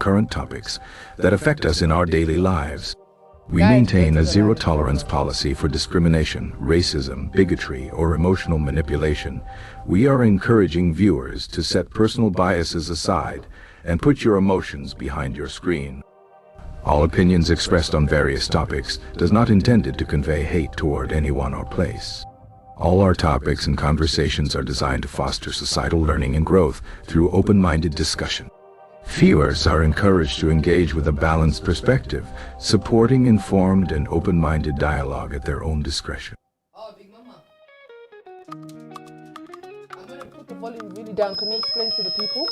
current topics that affect us in our daily lives. We maintain a zero-tolerance policy for discrimination, racism, bigotry, or emotional manipulation. We are encouraging viewers to set personal biases aside and put your emotions behind your screen. All opinions expressed on various topics does not intended to convey hate toward anyone or place. All our topics and conversations are designed to foster societal learning and growth through open-minded discussion. Viewers are encouraged to engage with a balanced perspective, supporting informed and open-minded dialogue at their own discretion. Oh, Big Mama. I'm going to put the volume really down. Can you explain to the people?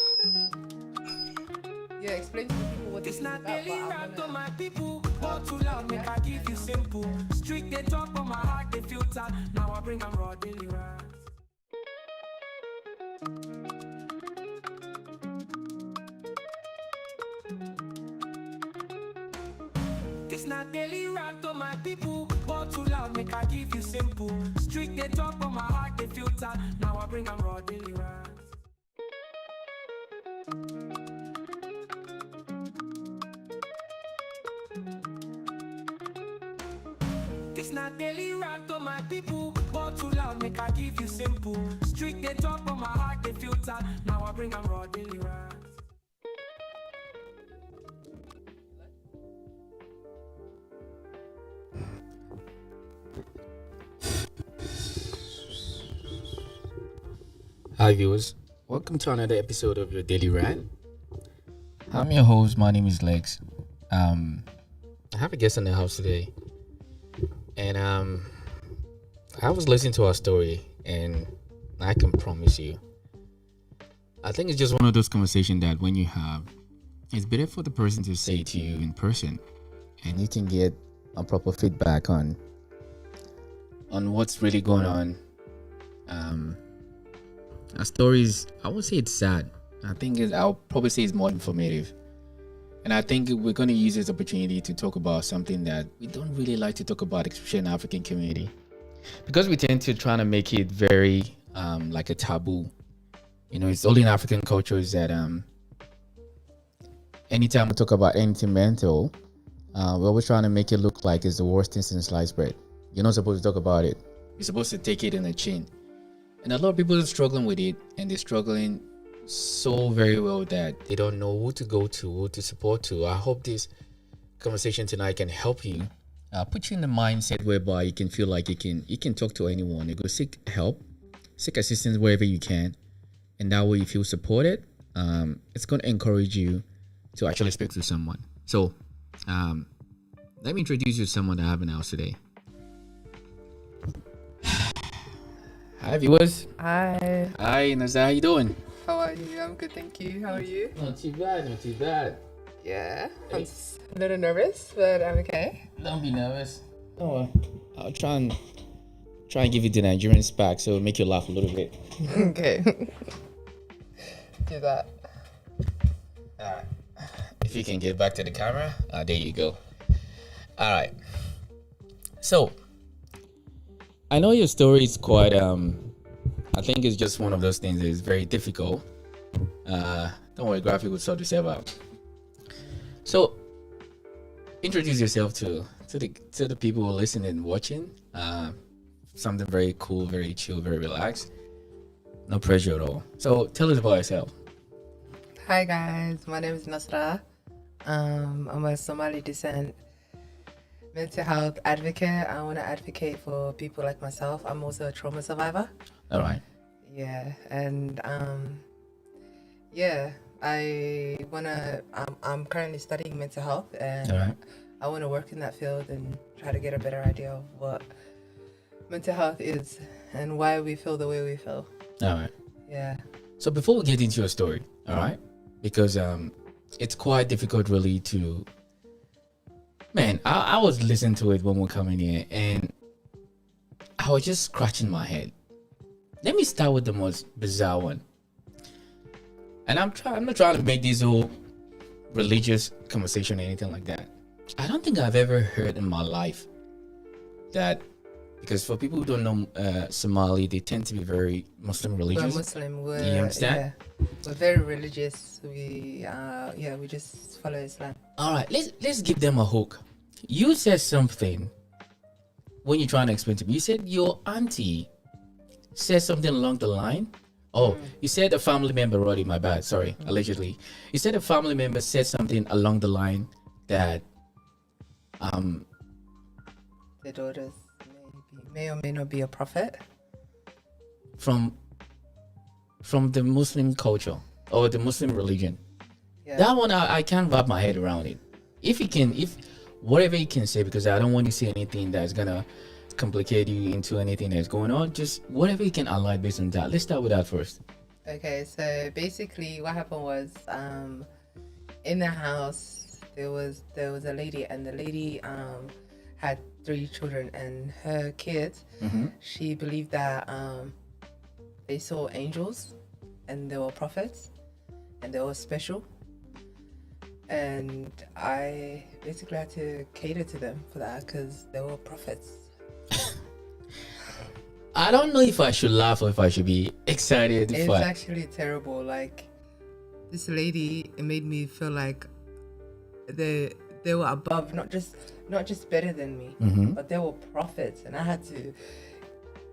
Yeah, explain to the people what this is about. Daily Rants on my people. All too loud, make I give you simple. Street they talk, but my heart they filter. Now I bring them raw Daily Rants. This not Daily Rants on my people. All too loud, make I give you simple. Street they talk, but my heart they filter. Now I bring them raw Daily Rants. This not Daily Rants on my people. All too loud, make I give you simple. Street they talk, but my heart they filter. Now I bring them raw Daily Rants. Hi viewers, welcome to another episode of your Daily Rant. I'm your host, my name is Lex. I have a guest in the house today. And I was listening to our story and I can promise you, I think it's just one of those conversations that when you have, it's better for the person to say to you in person and you can get a proper feedback on what's really going on. Our story is, I would say it's sad. I'll probably say it's more informative. And I think we're going to use this opportunity to talk about something that we don't really like to talk about, especially in the African community. Because we tend to try to make it very like a taboo. You know, it's only in African cultures that anytime we talk about anything mental, we're always trying to make it look like it's the worst thing since sliced bread. You're not supposed to talk about it. You're supposed to take it in the chin. And a lot of people are struggling with it, and they're struggling so very well that they don't know who to go to, who to support to. I hope this conversation tonight can help you, put you in the mindset whereby you can feel like you can talk to anyone. You go seek help, seek assistance wherever you can, and that way you feel supported. It's going to encourage you to actually speak to someone. So, let me introduce you to someone that I have in the house today. Hi viewers. Hi. Hi Nazar, how you doing? How are you? I'm good, thank you. How are you? Not too bad. Yeah. I'm just a little nervous, but I'm okay. Don't be nervous. Oh, I'll try and give you the Nigerian spark so it'll make you laugh a little bit. Okay. Do that. Alright. If you can get back to the camera, there you go. Alright. So, I know your story is quite, I think it's just one of those things that is very difficult. Don't worry, graphic will sort yourself out. So, introduce yourself to the people who are listening and watching. Something very cool, very chill, very relaxed. No pressure at all. So, tell us about yourself. Hi guys, my name is Nasra. I'm a Somali descent mental health advocate. I want to advocate for people like myself. I'm also a trauma survivor. All right. Yeah, and I'm currently studying mental health, and All right. I want to work in that field and try to get a better idea of what mental health is and why we feel the way we feel. All right. Yeah. So before we get into your story, all right, because it's quite difficult really to. Man, I was listening to it when we're coming here, and I was just scratching my head. Let me start with the most bizarre one. And I'm not trying to make this whole religious conversation or anything like that. I don't think I've ever heard in my life that Because for people who don't know Somali, they tend to be very Muslim We're religious. Muslim. Do you understand? Yeah, we're very religious. We we just follow Islam. All right, let's give them a hook. You said something when you're trying to explain to me. You said your auntie said something along the line. Oh, you said a family member, Roddy, my bad, sorry, allegedly. You said a family member said something along the line that The daughters may or may not be a prophet. from the Muslim culture or the Muslim religion. Yeah. That one I can't wrap my head around it. If whatever you can say, because I don't want to say anything that's gonna complicate you into anything that's going on, just whatever you can align based on that. Let's start with that first. Okay, so basically what happened was in the house there was a lady, and the lady had 3 children, and her kids, she believed that they saw angels and they were prophets and they were special, and I basically had to cater to them for that because they were prophets. I don't know if I should laugh or if I should be excited. It's actually terrible. Like, this lady, it made me feel like they were above, not just better than me, but they were prophets, and I had to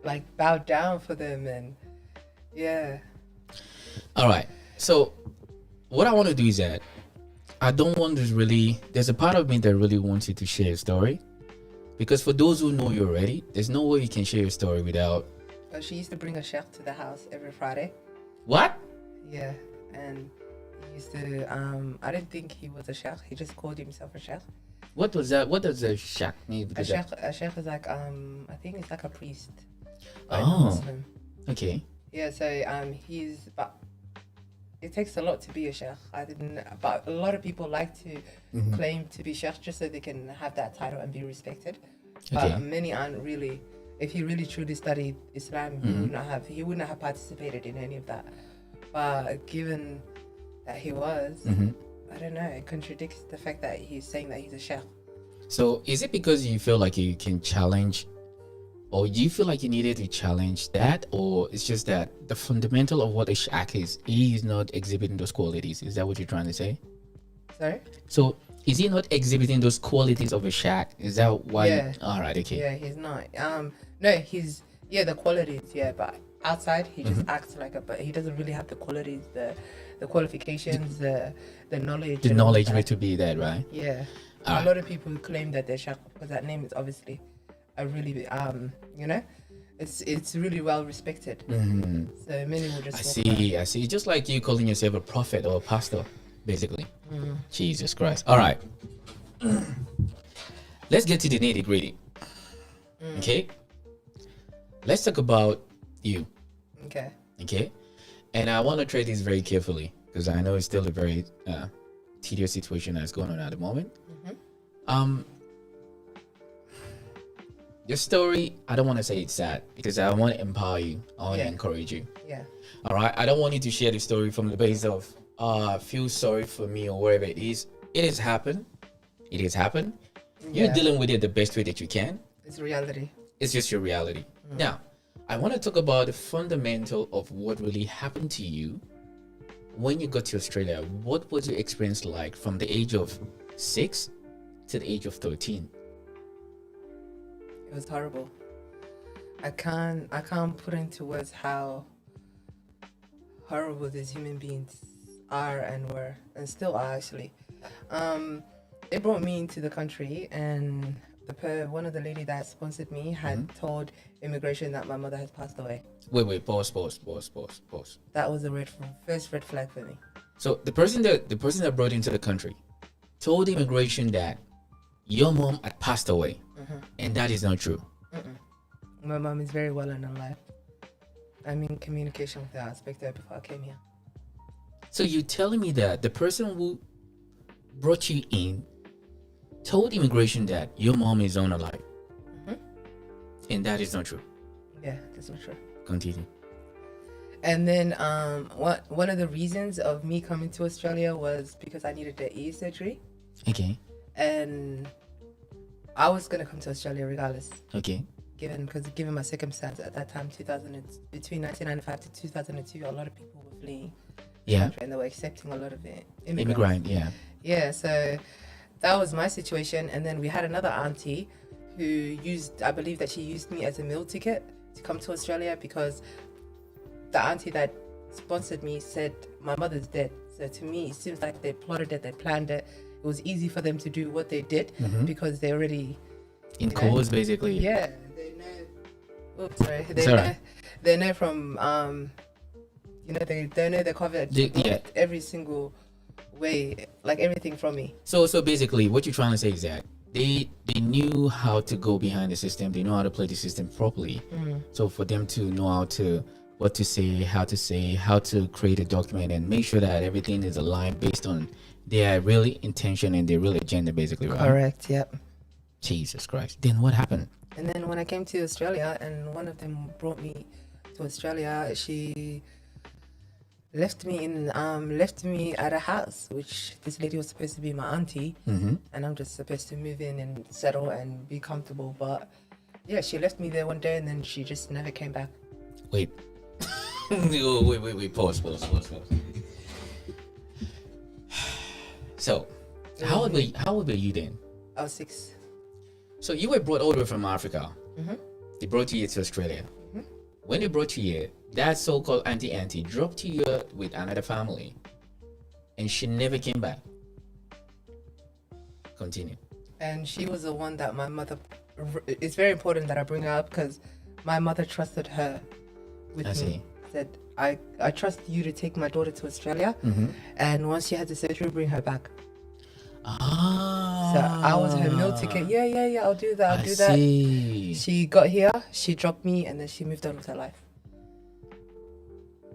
like bow down for them. And yeah. All right. So what I want to do is that I don't want to really. There's a part of me that really wants you to share a story. Because for those who know you already, there's no way you can share your story without... She used to bring a chef to the house every Friday. What? Yeah, and he used to... I didn't think he was a chef. He just called himself a chef. What was that? What does a shak mean? A chef is like, I think it's like a priest. Oh, Muslim. okay. Yeah, so he's... But it takes a lot to be a chef. But a lot of people like to claim to be chef just so they can have that title and be respected. Okay. But many aren't really. If he really truly studied Islam, he wouldn't have participated in any of that. But given that he was, I don't know, it contradicts the fact that he's saying that he's a chef. So is it because you feel like you can challenge, or do you feel like you needed to challenge that, or it's just that the fundamental of what a shak is, he is not exhibiting those qualities? Is that what you're trying to say? Sorry? So is he not exhibiting those qualities of a shak? Is that why? Yeah. All right. Okay. Yeah, he's not. No, he's the qualities. Yeah, but outside he just acts like but he doesn't really have the qualities, the qualifications, the knowledge. The knowledge to be that, right? Yeah. Ah. A lot of people claim that they're shak because that name is obviously a really it's really well respected. So many will just I see. Just like you calling yourself a prophet or a pastor, basically. Jesus Christ. All right. Let's get to the nitty gritty. Okay. Let's talk about you. Okay. And I want to treat this very carefully because I know it's still a very tedious situation that's going on at the moment. Your story, I don't want to say it's sad because I want to empower you. I want to encourage you. Yeah. All right. I don't want you to share the story from the base of feel sorry for me or wherever it is. It has happened. You're dealing with it the best way that you can. It's reality. It's just your reality. Now, I want to talk about the fundamental of what really happened to you when you got to Australia. What was your experience like from the age of 6 to the age of 13? It was horrible. I can't put into words how horrible these human beings are and were and still are actually. They brought me into the country, and one of the lady that sponsored me had told immigration that my mother has passed away. Wait, pause. That was the first red flag for me. So the person that brought you into the country told immigration that your mom had passed away, and that is not true. My mom is very well and alive. I'm in communication with her. I spoke to her before I came here. So you're telling me that the person who brought you in told immigration that your mom is unalive, and that is not true? Yeah, that's not true. Continue. And then one of the reasons of me coming to Australia was because I needed the ear surgery. Okay. And I was going to come to Australia regardless. Okay. given my circumstance at that time, between 1995 to 2002, a lot of people were fleeing. Yeah. And they were accepting a lot of immigrants. Immigrant, yeah. Yeah, so that was my situation. And then we had another auntie who I believe that she used me as a meal ticket to come to Australia, because the auntie that sponsored me said my mother's dead. So to me, it seems like they plotted it, they planned it. It was easy for them to do what they did because they already in cause, basically. Yeah, they know. Oops, sorry. They know from they know they covered every single way, like everything from me. So basically, what you're trying to say is that they knew how to go behind the system. They know how to play the system properly. So for them to know what to say, how to create a document and make sure that everything is aligned based on their real intention and their real agenda, basically, right? Correct. Yep. Jesus Christ. Then what happened? And then when I came to Australia, and one of them brought me to Australia, she left me at a house, which this lady was supposed to be my auntie, and I'm just supposed to move in and settle and be comfortable. But yeah, she left me there one day, and then she just never came back. Wait. wait. Pause. So, how old were you then? I was 6. So you were brought all the way from Africa. They brought you here to Australia. When they brought you here, that so-called auntie dropped you here with another family, and she never came back. Continue. And she was the one that my mother. It's very important that I bring her up, because my mother trusted her with me. Said, I trust you to take my daughter to Australia, and once she had the surgery, bring her back. So I was her meal ticket. Yeah, I'll do that. I'll do that. She got here, she dropped me, and then she moved on with her life.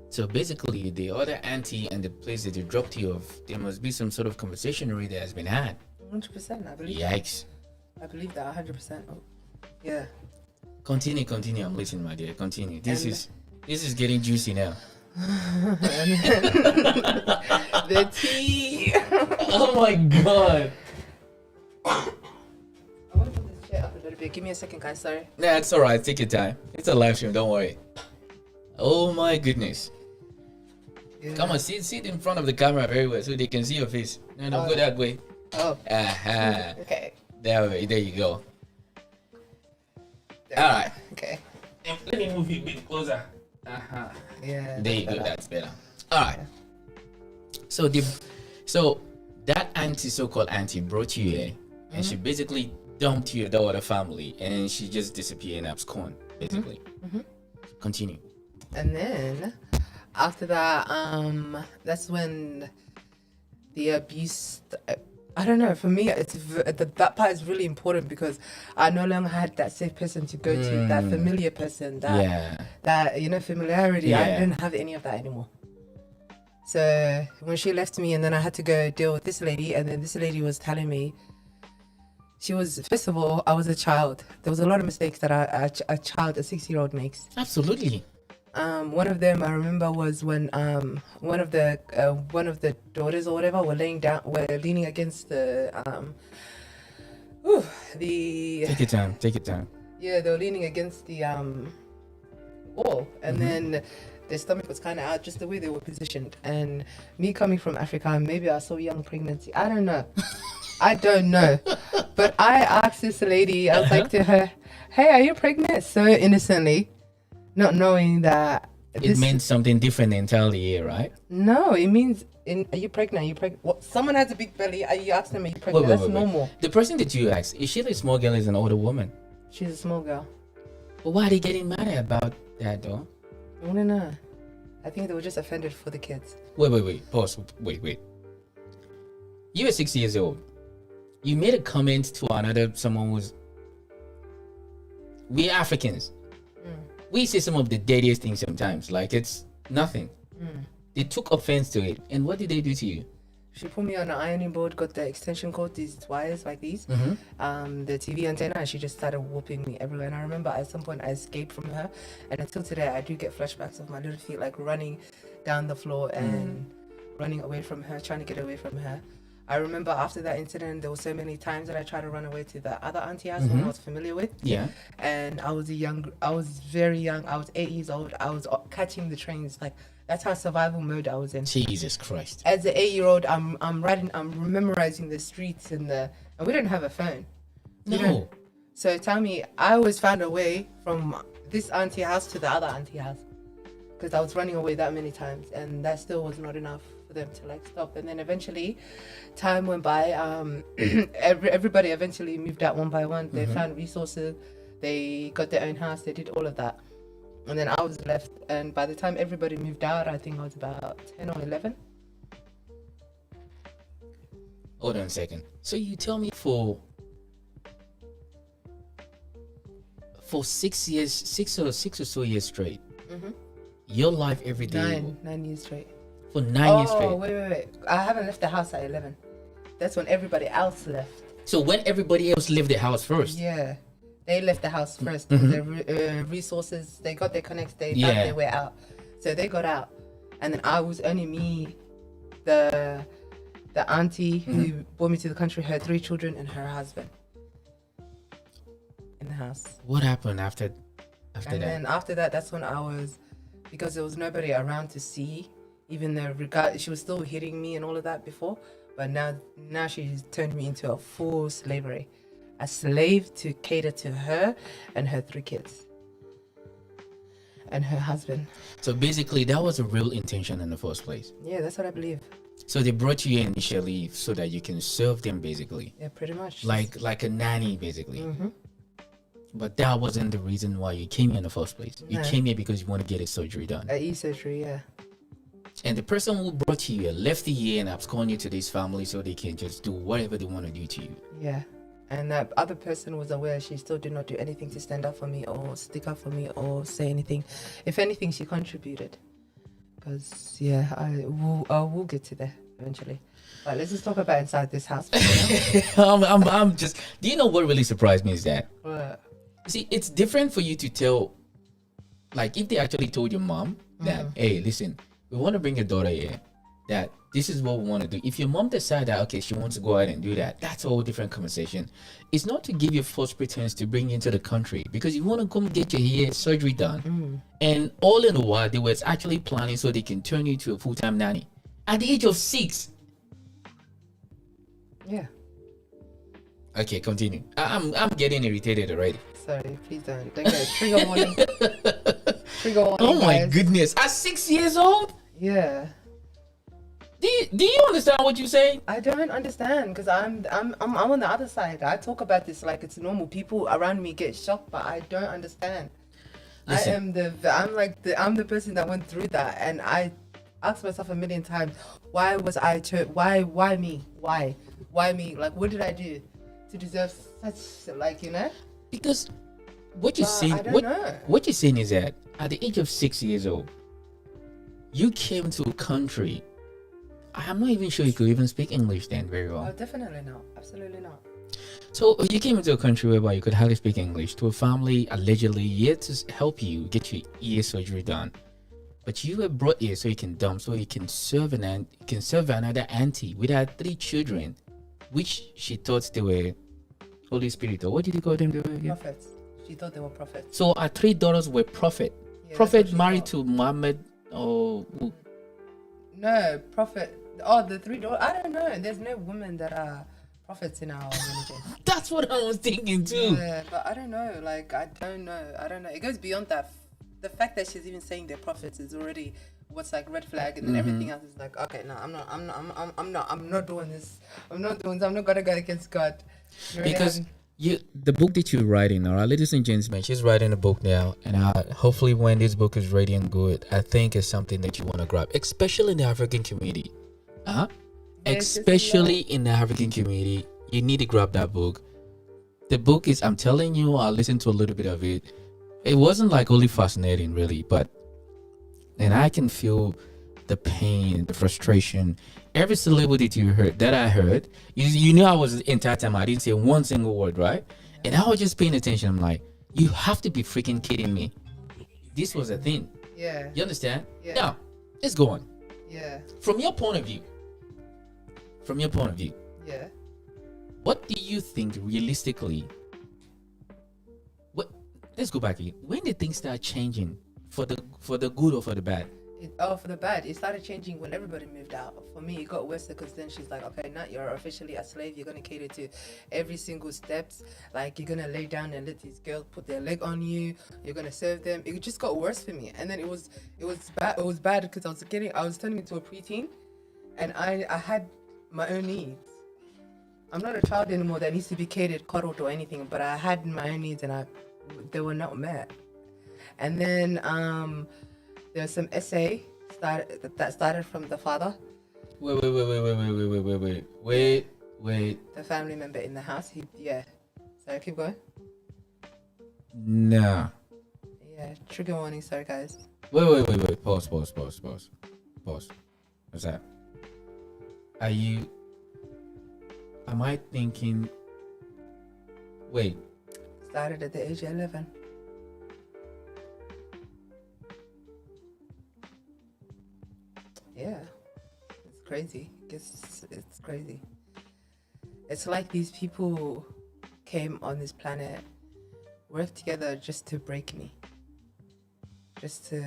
So basically, the other auntie and the place that they dropped you off, there must be some sort of conversation already that has been had. 100%, I believe. Yikes. I believe that 100%. Oh, yeah. Continue. I'm listening, my dear. Continue. This is getting juicy now. The tea. Oh my god. I want to put this chair up a little bit. Give me a second, guys. Sorry. Nah, it's alright. Take your time. It's a live stream. Don't worry. Oh my goodness. Yeah. Come on, sit in front of the camera very well so they can see your face. No, go that way. Oh. Aha. Okay. There you go. There. Alright. Okay. Let me move you a bit closer. Yeah. There you go. That's better. Alright. So that auntie, so-called auntie, brought you here, and she basically dumped your daughter family, and she just disappeared and absconded, basically. Continue. And then after that, that's when the abuse. I don't know. For me, that part is really important, because I no longer had that safe person to go to, that familiar person, that familiarity. Yeah. I didn't have any of that anymore. So when she left me, and then I had to go deal with this lady, and then this lady was telling me, first of all, I was a child. There was a lot of mistakes that a 6-year-old makes. Absolutely. One of them I remember was when one of the daughters or whatever were leaning against the Take your time. Yeah, they were leaning against the wall, and then their stomach was kind of out, just the way they were positioned. And me coming from Africa, maybe I saw young pregnancy. I don't know. But I asked this lady, I was like to her, "Hey, are you pregnant?" So innocently, not knowing that it meant something different entirely here, right? No, it means, are you pregnant? Are you pregnant? What, someone has a big belly. You ask them, are you pregnant? That's normal. The person that you asked, is she a small girl or is an older woman? She's a small girl. But why are they getting mad about that, though? I don't know. I think they were just offended for the kids. Wait. Pause. Wait. You were 6 years old. You made a comment to someone who's... We're Africans. We say some of the dirtiest things sometimes, like it's nothing. They took offense to it. And what did they do to you? She put me on an ironing board, got the extension cord, these wires like these, the TV antenna, and she just started whooping me everywhere. And I remember at some point I escaped from her, and until today I do get flashbacks of my little feet like running down the floor and running away from her, trying to get away from her. I remember after that incident, there were so many times that I tried to run away to the other auntie house one I was familiar with. Yeah. And I was very young. I was 8 years old. I was catching the trains. Like, that's how survival mode I was in. Jesus Christ. As an 8-year-old, I'm memorizing the streets and we didn't have a phone. No. So tell me, I always found a way from this auntie house to the other auntie house because I was running away that many times, and that still was not enough for them to like stop. And then eventually, time went by. Everybody eventually moved out one by one. They found resources. They got their own house. They did all of that, and then I was left. And by the time everybody moved out, I think I was about 10 or 11. Hold on a second. So you tell me for 6 years, six or so years straight, your life every day. 9 years straight. For 9 years straight. Oh, wait. I haven't left the house at 11. That's when everybody else left. So when everybody else left the house first? Yeah. They left the house first. Their resources, they got their connects, they found their way out. So they got out. And then I was only me, the auntie who brought me to the country, her 3 children, and her husband in the house. What happened after And that? then after that, that's when I was, because there was nobody around to see, even though she was still hitting me and all of that before, but now she's turned me into a full slavery, a slave to cater to her and her 3 kids and her husband. So basically, that was a real intention in the first place. Yeah, that's what I believe. So they brought you in initially so that you can serve them, basically. Yeah, pretty much. Like a nanny, basically. But that wasn't the reason why you came here in the first place. You No. came here because you want to get a surgery done. E-surgery, yeah. And the person who brought you here left you here and absconded you to this family so they can just do whatever they want to do to you. Yeah. And that other person was aware. She still did not do anything to stand up for me or stick up for me or say anything. If anything, she contributed. Because, yeah, I will get to there eventually. But let's just talk about inside this house. I'm just... Do you know what really surprised me is that... What? See, it's different for you to tell... Like, if they actually told your mom that, hey, listen, we want to bring your daughter here, that this is what we want to do. If your mom decides that, okay, she wants to go ahead and do that, that's a whole different conversation. It's not to give you false pretense to bring you into the country because you want to come get your hair surgery done. And all in the while, they were actually planning so they can turn you to a full-time nanny. At the age of 6. Yeah. Okay, continue. I'm getting irritated already. Sorry, please don't get trigger warning. Trigger warning. Oh my guys. goodness. At 6 years old? Yeah. Do you understand what you're saying? I don't understand because I'm on the other side. I talk about this like it's normal. People around me get shocked, but I don't understand. Listen. I'm the person that went through that, and I asked myself a million times, why was I why me? Why me? Like, what did I do to deserve such, like, you know? Because what you're saying, I don't know. what you're saying is that at the age of 6 years old, you came to a country. I'm not even sure you could even speak English then very well. Oh, definitely not. Absolutely not. So you came into a country whereby you could hardly speak English to a family allegedly yet to help you get your ear surgery done. But you were brought here so you can dump, so you can serve another auntie with her 3 children, which she thought they were Holy Spirit, or what did you call them? They were again? Prophets. She thought they were prophets. So our 3 daughters were prophet. Yeah, Prophet that's what she married thought. to Muhammad. Oh, No, prophet. Oh, the 3 daughters. I don't know. There's no women that are prophets in our religion. that's what I was thinking too. Yeah, but I don't know. Like, I don't know. It goes beyond that. The fact that she's even saying they're prophets is already what's like red flag, and then everything else is like, okay, no, I'm not doing this. I'm not gonna go against God. You really Because haven't- the book that you're writing, all right, ladies and gentlemen, she's writing a book now, and hopefully when this book is ready and good, I think it's something that you want to grab, especially in the African community. Yes, Especially in the African community, you need to grab that book. The book is, I'm telling you, I listened to a little bit of it. It wasn't like only fascinating, really, and I can feel the pain, the frustration. Every syllable that I heard, you knew I was the entire time. I didn't say one single word, right? And I was just paying attention. I'm like, you have to be freaking kidding me. This was a thing. Yeah. You understand? Yeah. Now, let's go on. Yeah. From your point of view, What do you think realistically? What? Let's go back again. When did things start changing for the good or for the bad? For the bad, it started changing when everybody moved out. For me, it got worse because then she's like, okay, now you're officially a slave. You're gonna cater to every single steps. Like you're gonna lay down and let these girls put their leg on you. You're gonna serve them. It just got worse for me. And then it was bad. It was bad because I was turning into a preteen, and I had my own needs. I'm not a child anymore that needs to be catered, coddled, or anything. But I had my own needs, and they were not met. And then there's some essay that started from the father. Wait. The family member in the house. Sorry, keep going. Nah. Yeah, trigger warning. Sorry, guys. Wait. Pause. What's that? Am I thinking? Wait. Started at the age of 11. Yeah, it's crazy. It's crazy. It's like these people came on this planet, worked together just to break me. Just to,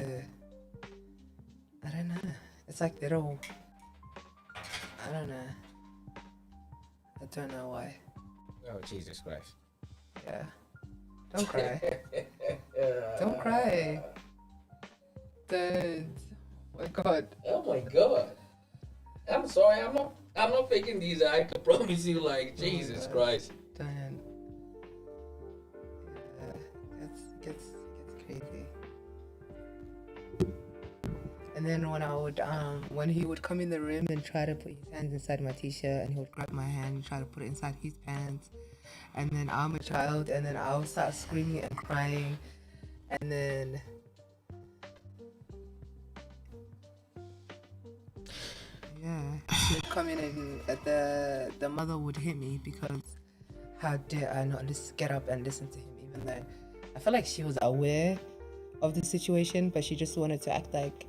I don't know. It's like I don't know. I don't know why. Oh, Jesus Christ. Yeah. Don't cry. Don't cry. Don't. Oh my God. Oh my God. I'm sorry. I'm not faking these. I can promise you. Like Jesus Christ. Don't. Yeah, gets crazy. And then when he would come in the room and try to put his hands inside my t-shirt, and he would grab my hand and try to put it inside his pants, and then I'm a child, and then I would start screaming and crying, and then she would come in and the mother would hit me because how dare I not get up and listen to him, even though I felt like she was aware of the situation, but she just wanted to act like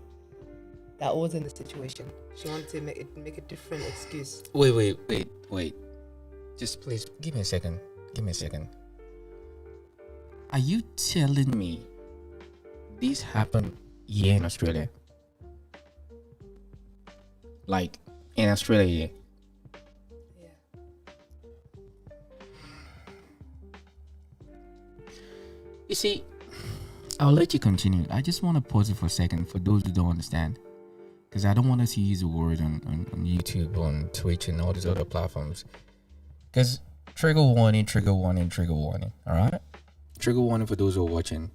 that wasn't the situation. She wanted to make a different excuse. Wait. Just please give me a second. Are you telling me this happened here in Australia? Like in Australia? Yeah. You see, I'll let you continue. I just want to pause it for a second for those who don't understand. Because I don't want us to use the word on YouTube, on Twitch, and all these other platforms. Because trigger warning. Alright? Trigger warning for those who are watching.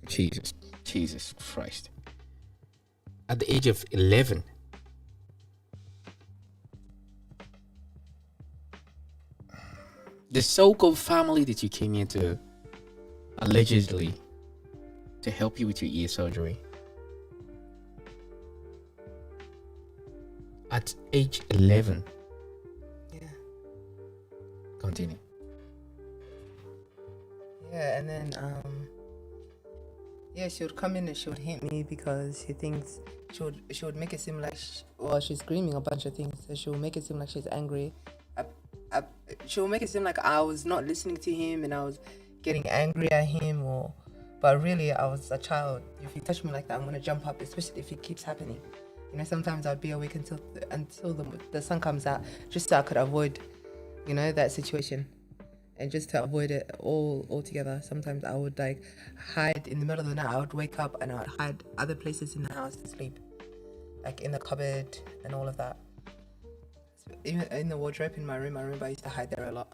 Jesus Christ. At the age of 11, the so-called family that you came into allegedly to help you with your ear surgery, at age 11. Yeah. Continue. Yeah, and then she would come in and she would hit me because she thinks she would make it seem like she's screaming a bunch of things, so she would make it seem like she's angry. She would make it seem like I was not listening to him and I was getting angry at him, but really I was a child. If you touch me like that, I'm gonna jump up, especially if it keeps happening. You know, sometimes I'd be awake until the sun comes out, just so I could avoid, that situation. And just to avoid it altogether, sometimes I would hide in the middle of the night. I would wake up and I would hide other places in the house to sleep, like in the cupboard and all of that. Even in the wardrobe in my room, I remember I used to hide there a lot.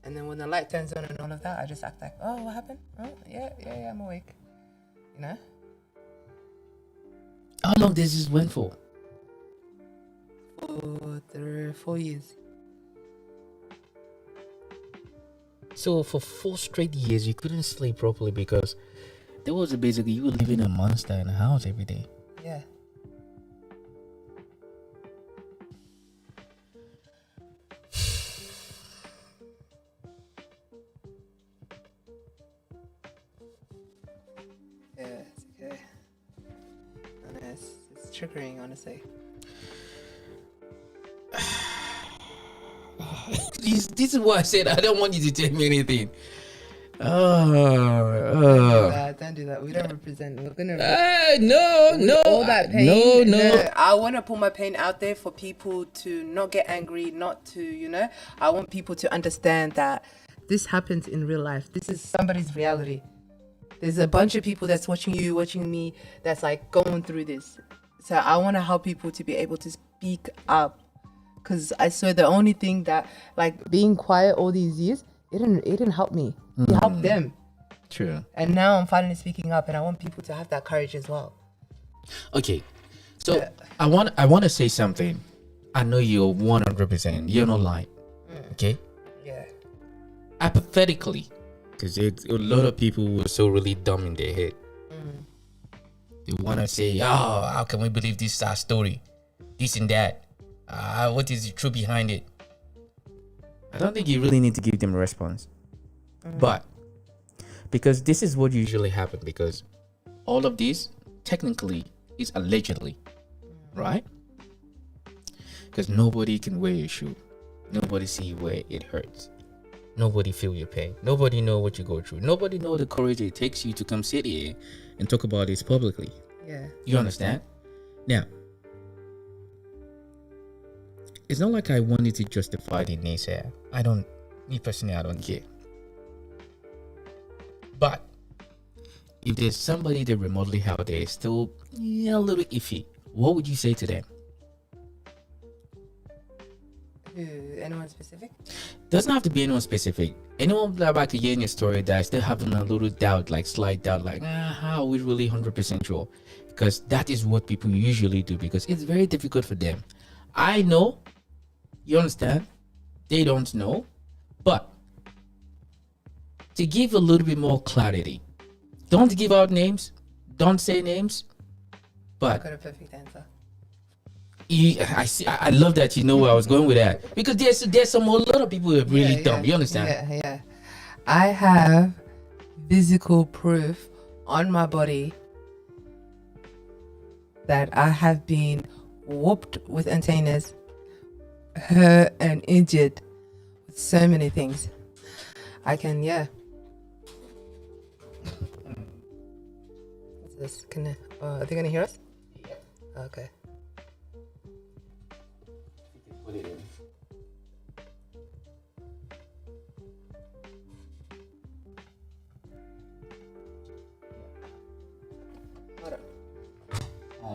And then when the light turns on and all of that, I just act like, oh, what happened? Oh, yeah, I'm awake. How long does this went for? For 4 years. So for 4 straight years, you couldn't sleep properly because there was basically you were living a monster in the house every day. Yeah. Yeah, it's okay. It's triggering, honestly. This is why I said I don't want you to tell me anything. Don't do that. We don't represent. We're gonna. No. All that pain. No. I want to put my pain out there for people to not get angry, not to, I want people to understand that this happens in real life. This is somebody's reality. There's a bunch of people that's watching you, watching me, that's like going through this. So I want to help people to be able to speak up. Because I swear the only thing that, like, being quiet all these years, it didn't help me. It helped them. True. And now I'm finally speaking up, and I want people to have that courage as well. Okay, so I want to say something. I know you're 100%. You're not lying. Okay. Yeah. Hypothetically, because a lot of people were so really dumb in their head. They want to say, "Oh, how can we believe this is our story? This and that. What is the truth behind it?" I don't think you really need to give them a response. But because this is what usually happens, because all of this technically is allegedly, right? Because nobody can wear your shoe. Nobody see where it hurts. Nobody feel your pain. Nobody know what you go through. Nobody know the courage it takes you to come sit here and talk about this publicly. Yeah. You understand? Now, it's not like I wanted to justify the naysayer. Me personally, I don't care. But if there's somebody that remotely out there is still a little iffy, what would you say to them? Anyone specific? Doesn't have to be anyone specific. Anyone that I could hear in your story that is still having a little doubt, like slight doubt, like, how are we really 100% sure? Because that is what people usually do, because it's very difficult for them. I know, you understand? They don't know. But to give a little bit more clarity, don't give out names, don't say names, but I got a perfect answer. I love that you know where I was going with that, because there's a lot of people who are really dumb. You understand? Yeah. I have physical proof on my body that I have been whooped with antennas, hurt and injured with so many things. I can, What's this? Are they gonna hear us? Yeah. Okay. Put it in.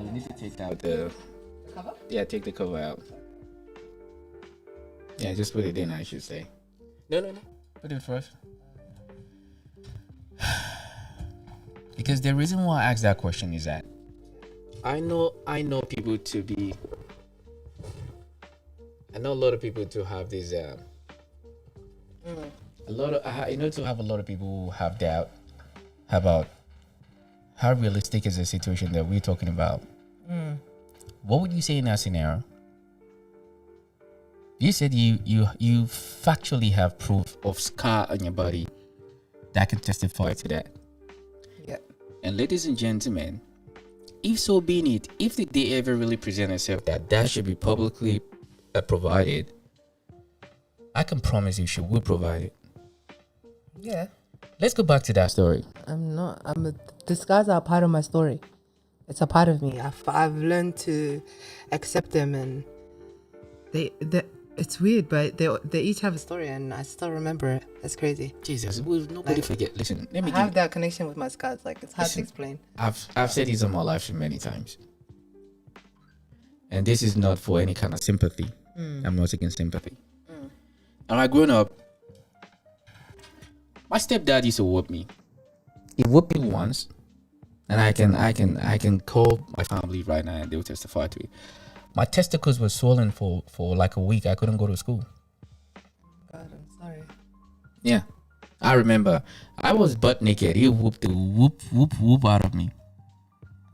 You need to take out the cover? Yeah, take the cover out. Yeah, just put it in, I should say. No. Put it first. Because the reason why I asked that question is that I know people to be. I know a lot of people to have this. To have a lot of people who have doubt about how realistic is the situation that we're talking about. What would you say in that scenario? You said you factually have proof of scar on your body that can testify to that. Yep. And ladies and gentlemen, if so being it, if the day ever really present itself that should be publicly provided, I can promise you she will provide it. Yeah. Let's go back to that story. The scars are a part of my story. It's a part of me. I've learned to accept them, and it's weird, but they each have a story, and I still remember it. That's crazy. Jesus, will nobody forget? Listen, let me have that connection with my scars. Like, it's hard to explain. I've said this in my life many times, and this is not for any kind of sympathy. I'm not taking sympathy. And I growing up, my stepdad used to whoop me. He whooped me once, and I can call my family right now, and they will testify to it. My testicles were swollen for like a week. I couldn't go to school. God, I'm sorry. Yeah, I remember. I was butt naked. He whooped the whoop out of me.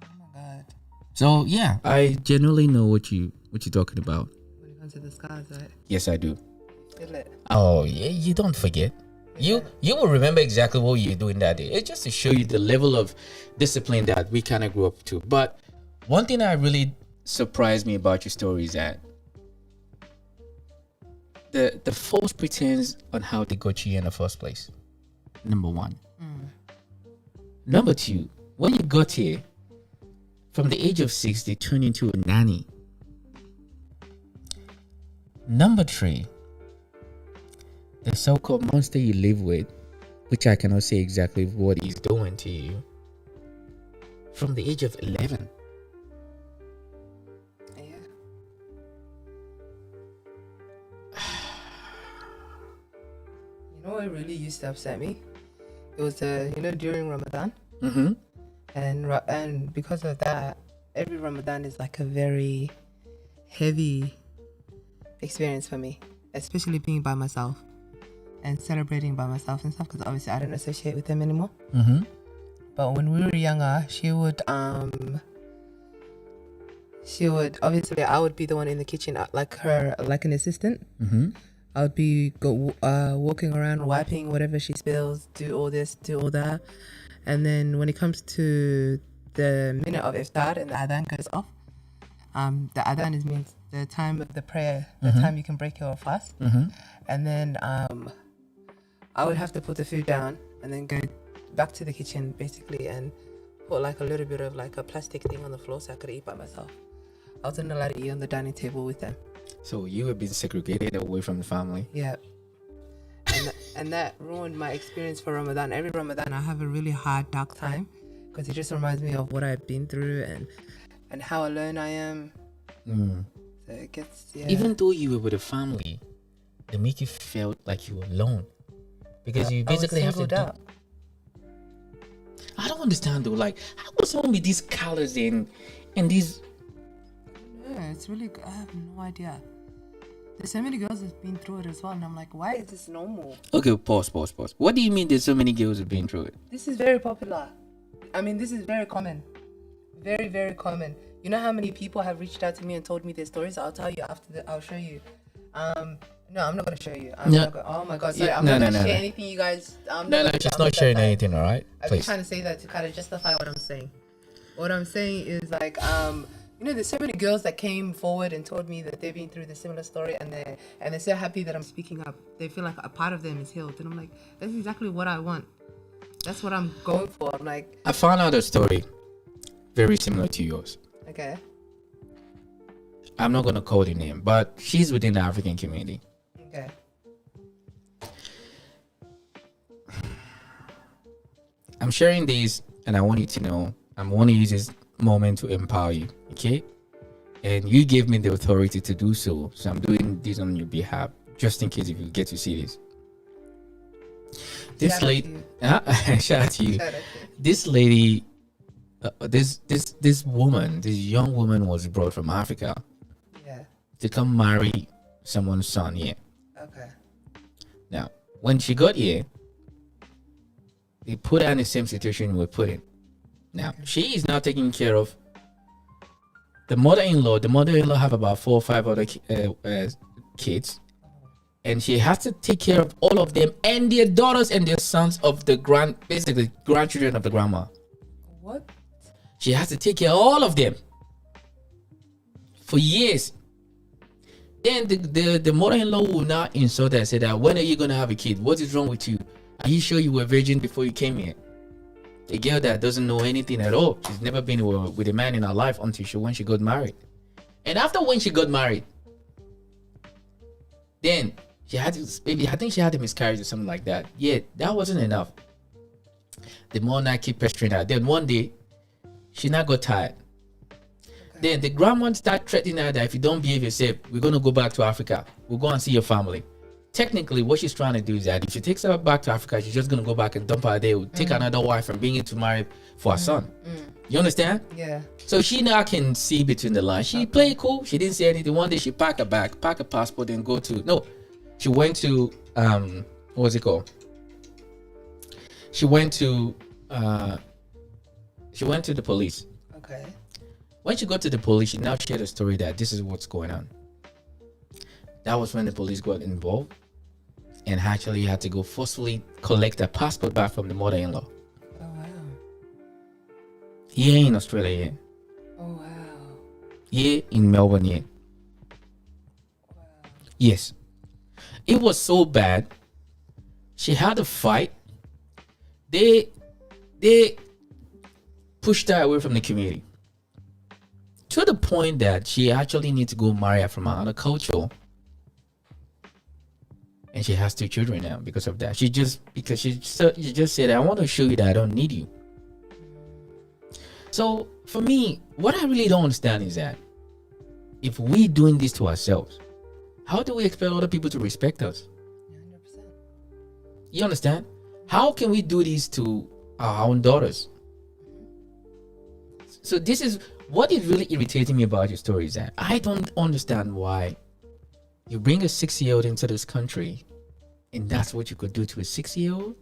Oh my God. So yeah, I generally know what you're talking about. When it comes to the scars, right? Yes, I do. Feel it. Oh yeah, you don't forget. You will remember exactly what you were doing that day. It's just to show you the level of discipline that we kind of grew up to. But one thing that really surprised me about your story is that the false pretense on how they got you in the first place. Number one. Number two, when you got here, from the age of 6, they turn into a nanny. Number three, the so-called monster you live with, which I cannot say exactly what he's doing to you, from the age of 11. Yeah. You know what really used to upset me? It was during Ramadan, Mm-hmm. and because of that, every Ramadan is like a very heavy experience for me, especially being by myself and celebrating by myself and stuff, because obviously I don't associate with them anymore. Mm-hmm. But when we were younger, she would obviously, I would be the one in the kitchen, like an assistant. Mm-hmm. I would be walking around, wiping whatever she spills, do all this, do all that. And then when it comes to the minute of iftar and the adhan goes off, the adhan means the time of the prayer, the time you can break your fast. Mm-hmm. And then I would have to put the food down and then go back to the kitchen basically and put like a little bit of like a plastic thing on the floor so I could eat by myself. I wasn't allowed to eat on the dining table with them. So you have been segregated away from the family. Yeah. And that ruined my experience for Ramadan. Every Ramadan I have a really hard, dark time because it just reminds me of what I've been through and how alone I am. Mm. So it gets, yeah. Even though you were with a family, they make you feel like you were alone. Because you basically have to do... out. I don't understand though, like, how could someone be these colors and these... Yeah, it's really, I have no idea. There's so many girls that's been through it as well, and I'm like, why is this normal? Okay, pause. What do you mean there's so many girls who've been through it? This is very popular. I mean, this is very common. Very, very common. You know how many people have reached out to me and told me their stories? I'll tell you after I'll show you. No, I'm not gonna show you. Oh my god, sorry. I'm not gonna share anything, you guys. She's not sharing anything, alright? I'm just trying to say that to kind of justify what I'm saying. What I'm saying is like, there's so many girls that came forward and told me that they've been through the similar story, and they're so happy that I'm speaking up. They feel like a part of them is healed, and I'm like, that's exactly what I want. That's what I'm going for. I'm like, I found out a story very similar to yours. okay. I'm not gonna call the name, but she's within the African community. Okay. I'm sharing this, and I want you to know, I want to use this moment to empower you, okay? And you gave me the authority to do so, so I'm doing this on your behalf, just in case if you get to see this. This lady, shout out to you. This lady, this woman, this young woman was brought from Africa. Yeah. To come marry someone's son here. Okay. Now, when she got here, they put her in the same situation we're put in. Now, she is now taking care of the mother-in-law. The mother-in-law have about 4 or 5 other kids. And she has to take care of all of them and their daughters and their sons of the grandchildren of the grandma. What? She has to take care of all of them for years. Then the mother-in-law will now insult her and say that, when are you going to have a kid? What is wrong with you? Are you sure you were a virgin before you came here? A girl that doesn't know anything at all. She's never been with a man in her life until when she got married. And after when she got married, then she had to, maybe I think she had a miscarriage or something like that. Yeah, that wasn't enough. The mom now keep pestering her. Then one day, she now got tired. Then the grandma started threatening her that if you don't behave yourself, we're going to go back to Africa. We'll go and see your family. Technically, what she's trying to do is that if she takes her back to Africa, she's just going to go back and dump her there. We'll take another wife and bring it to marry for her son. You understand? Yeah. So she now can see between the lines. She played cool. She didn't say anything. One day she packed her bag, packed her passport, and go to... No. She went to... what was it called? She went to the police. Okay. When she got to the police, she now shared a story that this is what's going on. That was when the police got involved and actually had to go forcefully collect her passport back from the mother-in-law. Oh, wow. Here in Australia, yeah. Oh, wow. Here in Melbourne, yeah. Wow. Yes. It was so bad. She had a fight. They pushed her away from the community to the point that she actually needs to go marry her from another culture. And she has 2 children now because of that. She just said, I want to show you that I don't need you. So for me, what I really don't understand is that if we doing this to ourselves, how do we expect other people to respect us? 100%. You understand? How can we do this to our own daughters? So this is what is really irritating me about your story, is that I don't understand why you bring a 6-year-old into this country and that's what you could do to a 6-year-old.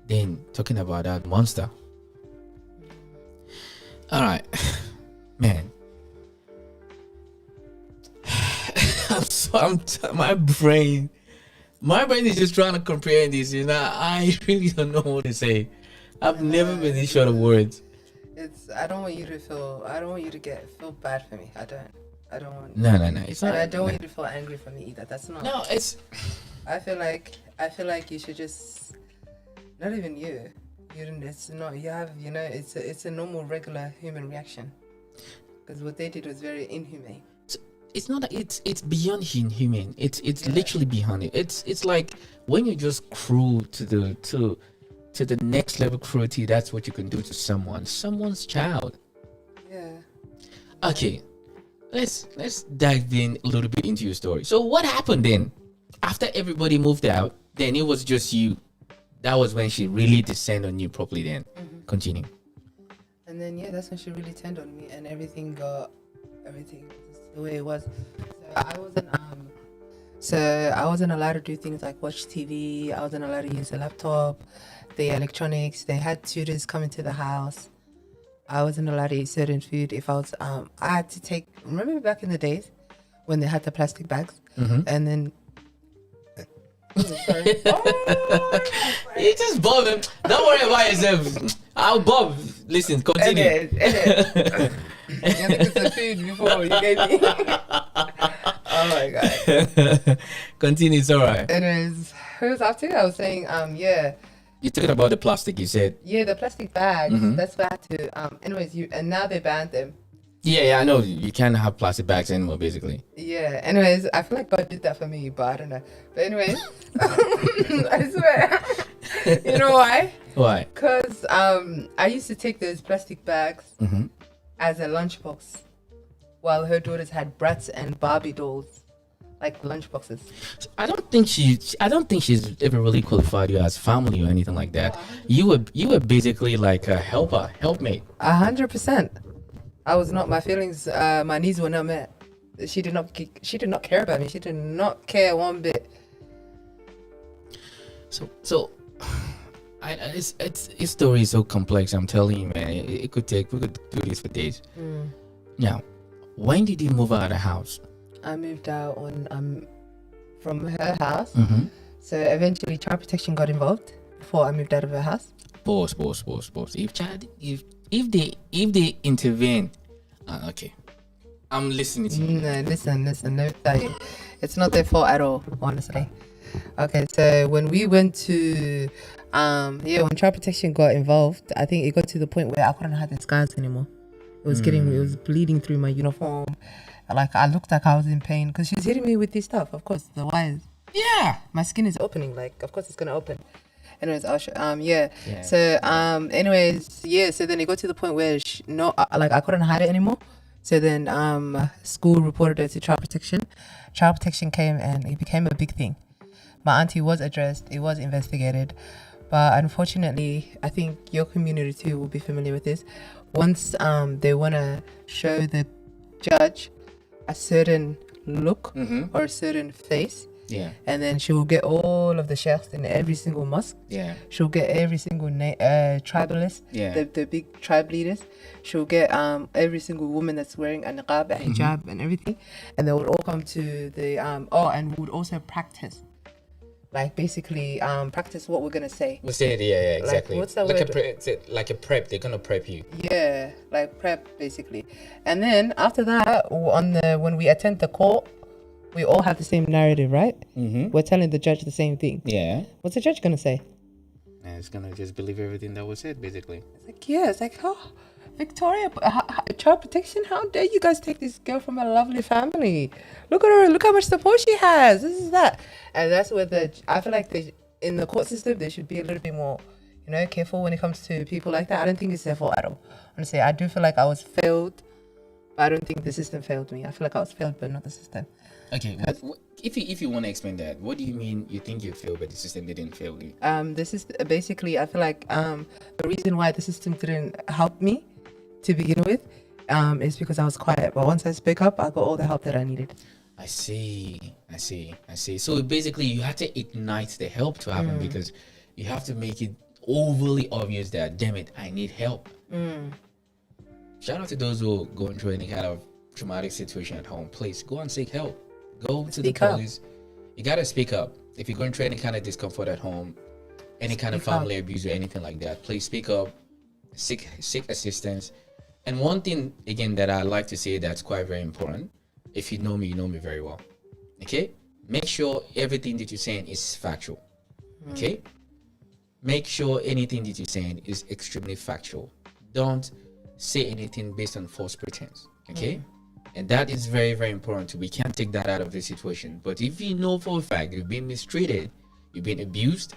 Then talking about that monster. All right, man. My brain is just trying to comprehend this. I really don't know what to say. I've never been this short of words. I don't want you to feel bad for me. I don't want. No. It's not. And I don't want you to feel angry for me either. That's not. No, it's. I feel like you should just. Not even you. It's not. You have. It's a normal, regular human reaction. Because what they did was very inhumane. It's not that it's beyond inhuman. It's literally beyond it. It's like when you just cruel to the next level cruelty. That's what you can do to someone's child. Yeah. Okay, let's dive in a little bit into your story. So what happened then? After everybody moved out, then it was just you. That was when she really descended on you properly. Then continue. And then that's when she really turned on me, and everything was the way it was. So I wasn't allowed to do things like watch TV. I wasn't allowed to use a laptop, the electronics. They had tutors coming to the house. I wasn't allowed to eat certain food. If I was, I had to take. Remember back in the days when they had the plastic bags, and then. Sorry. You just Bob him. Don't worry about yourself. I'll Bob. Listen, continue. Edit. You think it's the food before you gave me. Oh my god. Continue. It's alright. Anyways, who was after? I was saying, You talking about the plastic, you said. Yeah, the plastic bags. That's bad too. Anyways, and now they banned them. Yeah, I know. You can't have plastic bags anymore, basically. Yeah. Anyways, I feel like God did that for me, but I don't know. But anyways, I swear. You know why? Why? Because I used to take those plastic bags as a lunchbox, while her daughters had Bratz and Barbie dolls, like lunchboxes. I don't think she's ever really qualified you as family or anything like that. You were basically like a helpmate. 100%. I was not. My feelings, my needs were not met. She did not care about me. She did not care one bit. So, its story is so complex. I'm telling you, man. We could do this for days. Now, when did you move out of the house? I moved out from her house. So eventually, child protection got involved before I moved out of her house. Pause. If they intervene, okay, I'm listening to you. No, listen. Let me tell you, it's not their fault at all, honestly. Okay, so when we went to, when child protection got involved, I think it got to the point where I couldn't hide the scars anymore. It was it was bleeding through my uniform. Like I looked like I was in pain because she's hitting me with this stuff. Of course, the wires. Yeah, my skin is opening. Like, of course, it's gonna open. Anyways, I'll show, So, So then it got to the point where I couldn't hide it anymore. So then, school reported it to child protection. Child protection came and it became a big thing. My auntie was addressed. It was investigated, but unfortunately, I think your community too will be familiar with this. Once they want to show the judge a certain look or a certain face. Yeah. And then she will get all of the sheikhs in every single mosque. Yeah. She'll get every single tribalist. Yeah. The big tribe leaders. She'll get every single woman that's wearing a niqab, a hijab, and everything. And they would all come to the and would also practice. Like basically practice what we're gonna say. We say it, yeah, exactly. Like, what's that word? Like a prep. They're gonna prep you. Yeah, like prep basically. And then after that, when we attend the court, we all have the same narrative, right? Mm-hmm. We're telling the judge the same thing. Yeah. What's the judge gonna say? And it's gonna just believe everything that was said, basically. It's like, yeah, it's like, oh, Victoria, child protection. How dare you guys take this girl from a lovely family? Look at her. Look how much support she has. This is that, and that's where I feel like in the court system they should be a little bit more, careful when it comes to people like that. I don't think it's their fault at all. Honestly, I do feel like I was failed, but I don't think the system failed me. I feel like I was failed, but not the system. Okay, if you want to explain that, what do you mean you think you failed, but the system didn't fail you? This is basically, I feel like the reason why the system didn't help me to begin with is because I was quiet. But once I spoke up, I got all the help that I needed. I see. So basically, you have to ignite the help to happen because you have to make it overly obvious that, damn it, I need help. Shout out to those who are going through any kind of traumatic situation at home. Please go and seek help. Go to the police. You gotta speak up. If you're going through any kind of discomfort at home, any kind of family abuse or anything like that, please speak up. Seek assistance. And one thing again that I like to say that's quite very important. If you know me very well. Okay? Make sure everything that you're saying is factual. Okay? Make sure anything that you're saying is extremely factual. Don't say anything based on false pretense. Okay? And that is very, very important too. We can't take that out of the situation. But if you know for a fact you've been mistreated, you've been abused,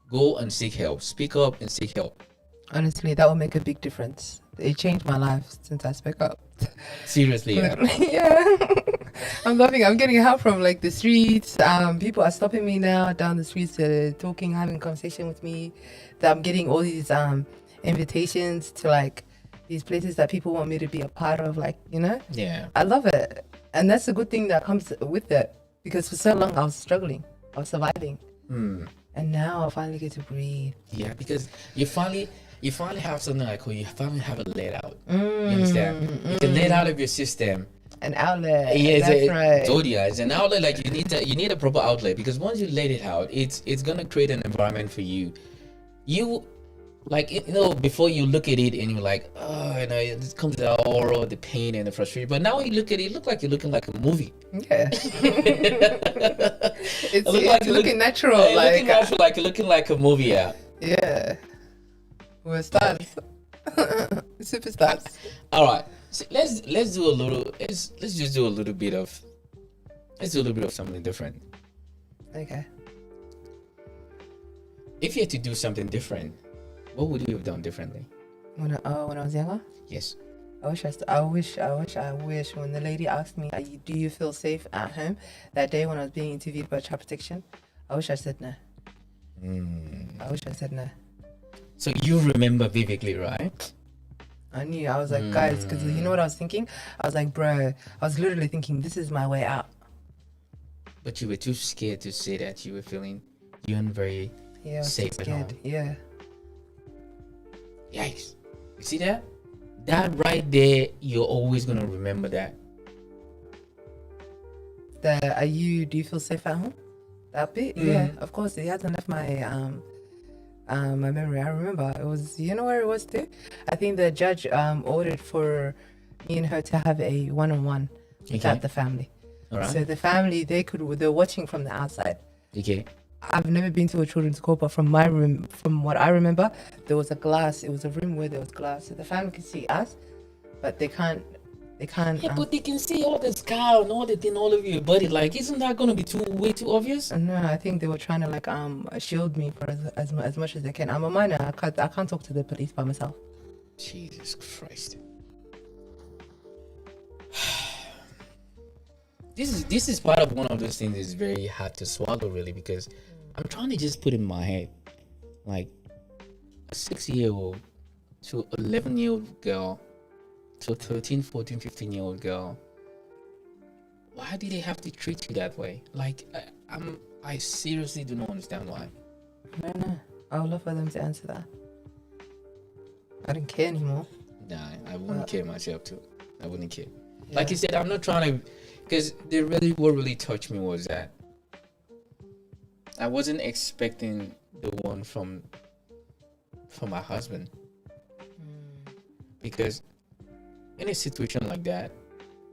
go and seek help. Speak up and seek help. Honestly, that will make a big difference. It changed my life since I spoke up. Seriously, yeah. Yeah. I'm loving it. I'm getting help from like the streets. People are stopping me now down the streets, talking, having a conversation with me. That I'm getting all these invitations to like these places that people want me to be a part of, like, Yeah. I love it. And that's a good thing that comes with it, because for so long I was struggling, I was surviving, and now I finally get to breathe. Yeah, because you finally have something like, you finally have a let out. You understand? It's a let out of your system. An outlet. Yeah, that's right. It's an outlet. Like you need a proper outlet, because once you let it out, it's gonna create an environment for you. Like, before you look at it and you're like, oh, it comes to the horror, the pain and the frustration. But now you look at it, look like you're looking like a movie. Yeah. it's looking natural. Looking natural, like you're looking like a movie, yeah. Yeah. We're stars. Superstars. All right. So let's just do a little bit of something different. Okay. If you had to do something different, what would you have done differently? When I was younger? Yes. I wish when the lady asked me, do you feel safe at home, that day when I was being interviewed by child protection, I wish I said no. I wish I said no. So you remember vividly, right? I knew. I was like, guys, because you know what I was thinking? I was like, bro, I was literally thinking, this is my way out. But you were too scared to say that you were feeling you weren't very safe at home. Yeah. Yikes. You see that? That right there, you're always going to remember that. Do you feel safe at home? That bit? Yeah, of course. It hasn't left my my memory. I remember it was, you know where it was too? I think the judge ordered for me and her to have a one-on-one without the family. All right. So the family, they're watching from the outside. Okay. I've never been to a children's court, but from my room, from what I remember, there was a glass. It was a room where there was glass, so the family could see us, but they can't. Yeah, but they can see all the scar and all the thing all over your body. Like, isn't that gonna be way too obvious? No, I think they were trying to like shield me for as much as they can. I'm a minor. I can't talk to the police by myself. Jesus Christ. This is part of one of those things that's very hard to swallow, really, because I'm trying to just put in my head, like, a 6-year-old to 11-year-old girl to 13, 14, 15-year-old girl. Why do they have to treat you that way? Like, I seriously do not understand why. I don't know. I would love for them to answer that. I don't care anymore. Nah, I wouldn't care myself too. I wouldn't care. Yeah. Like you said, I'm not trying to, because what really touched me was that I wasn't expecting the one from my husband. Because in a situation like that,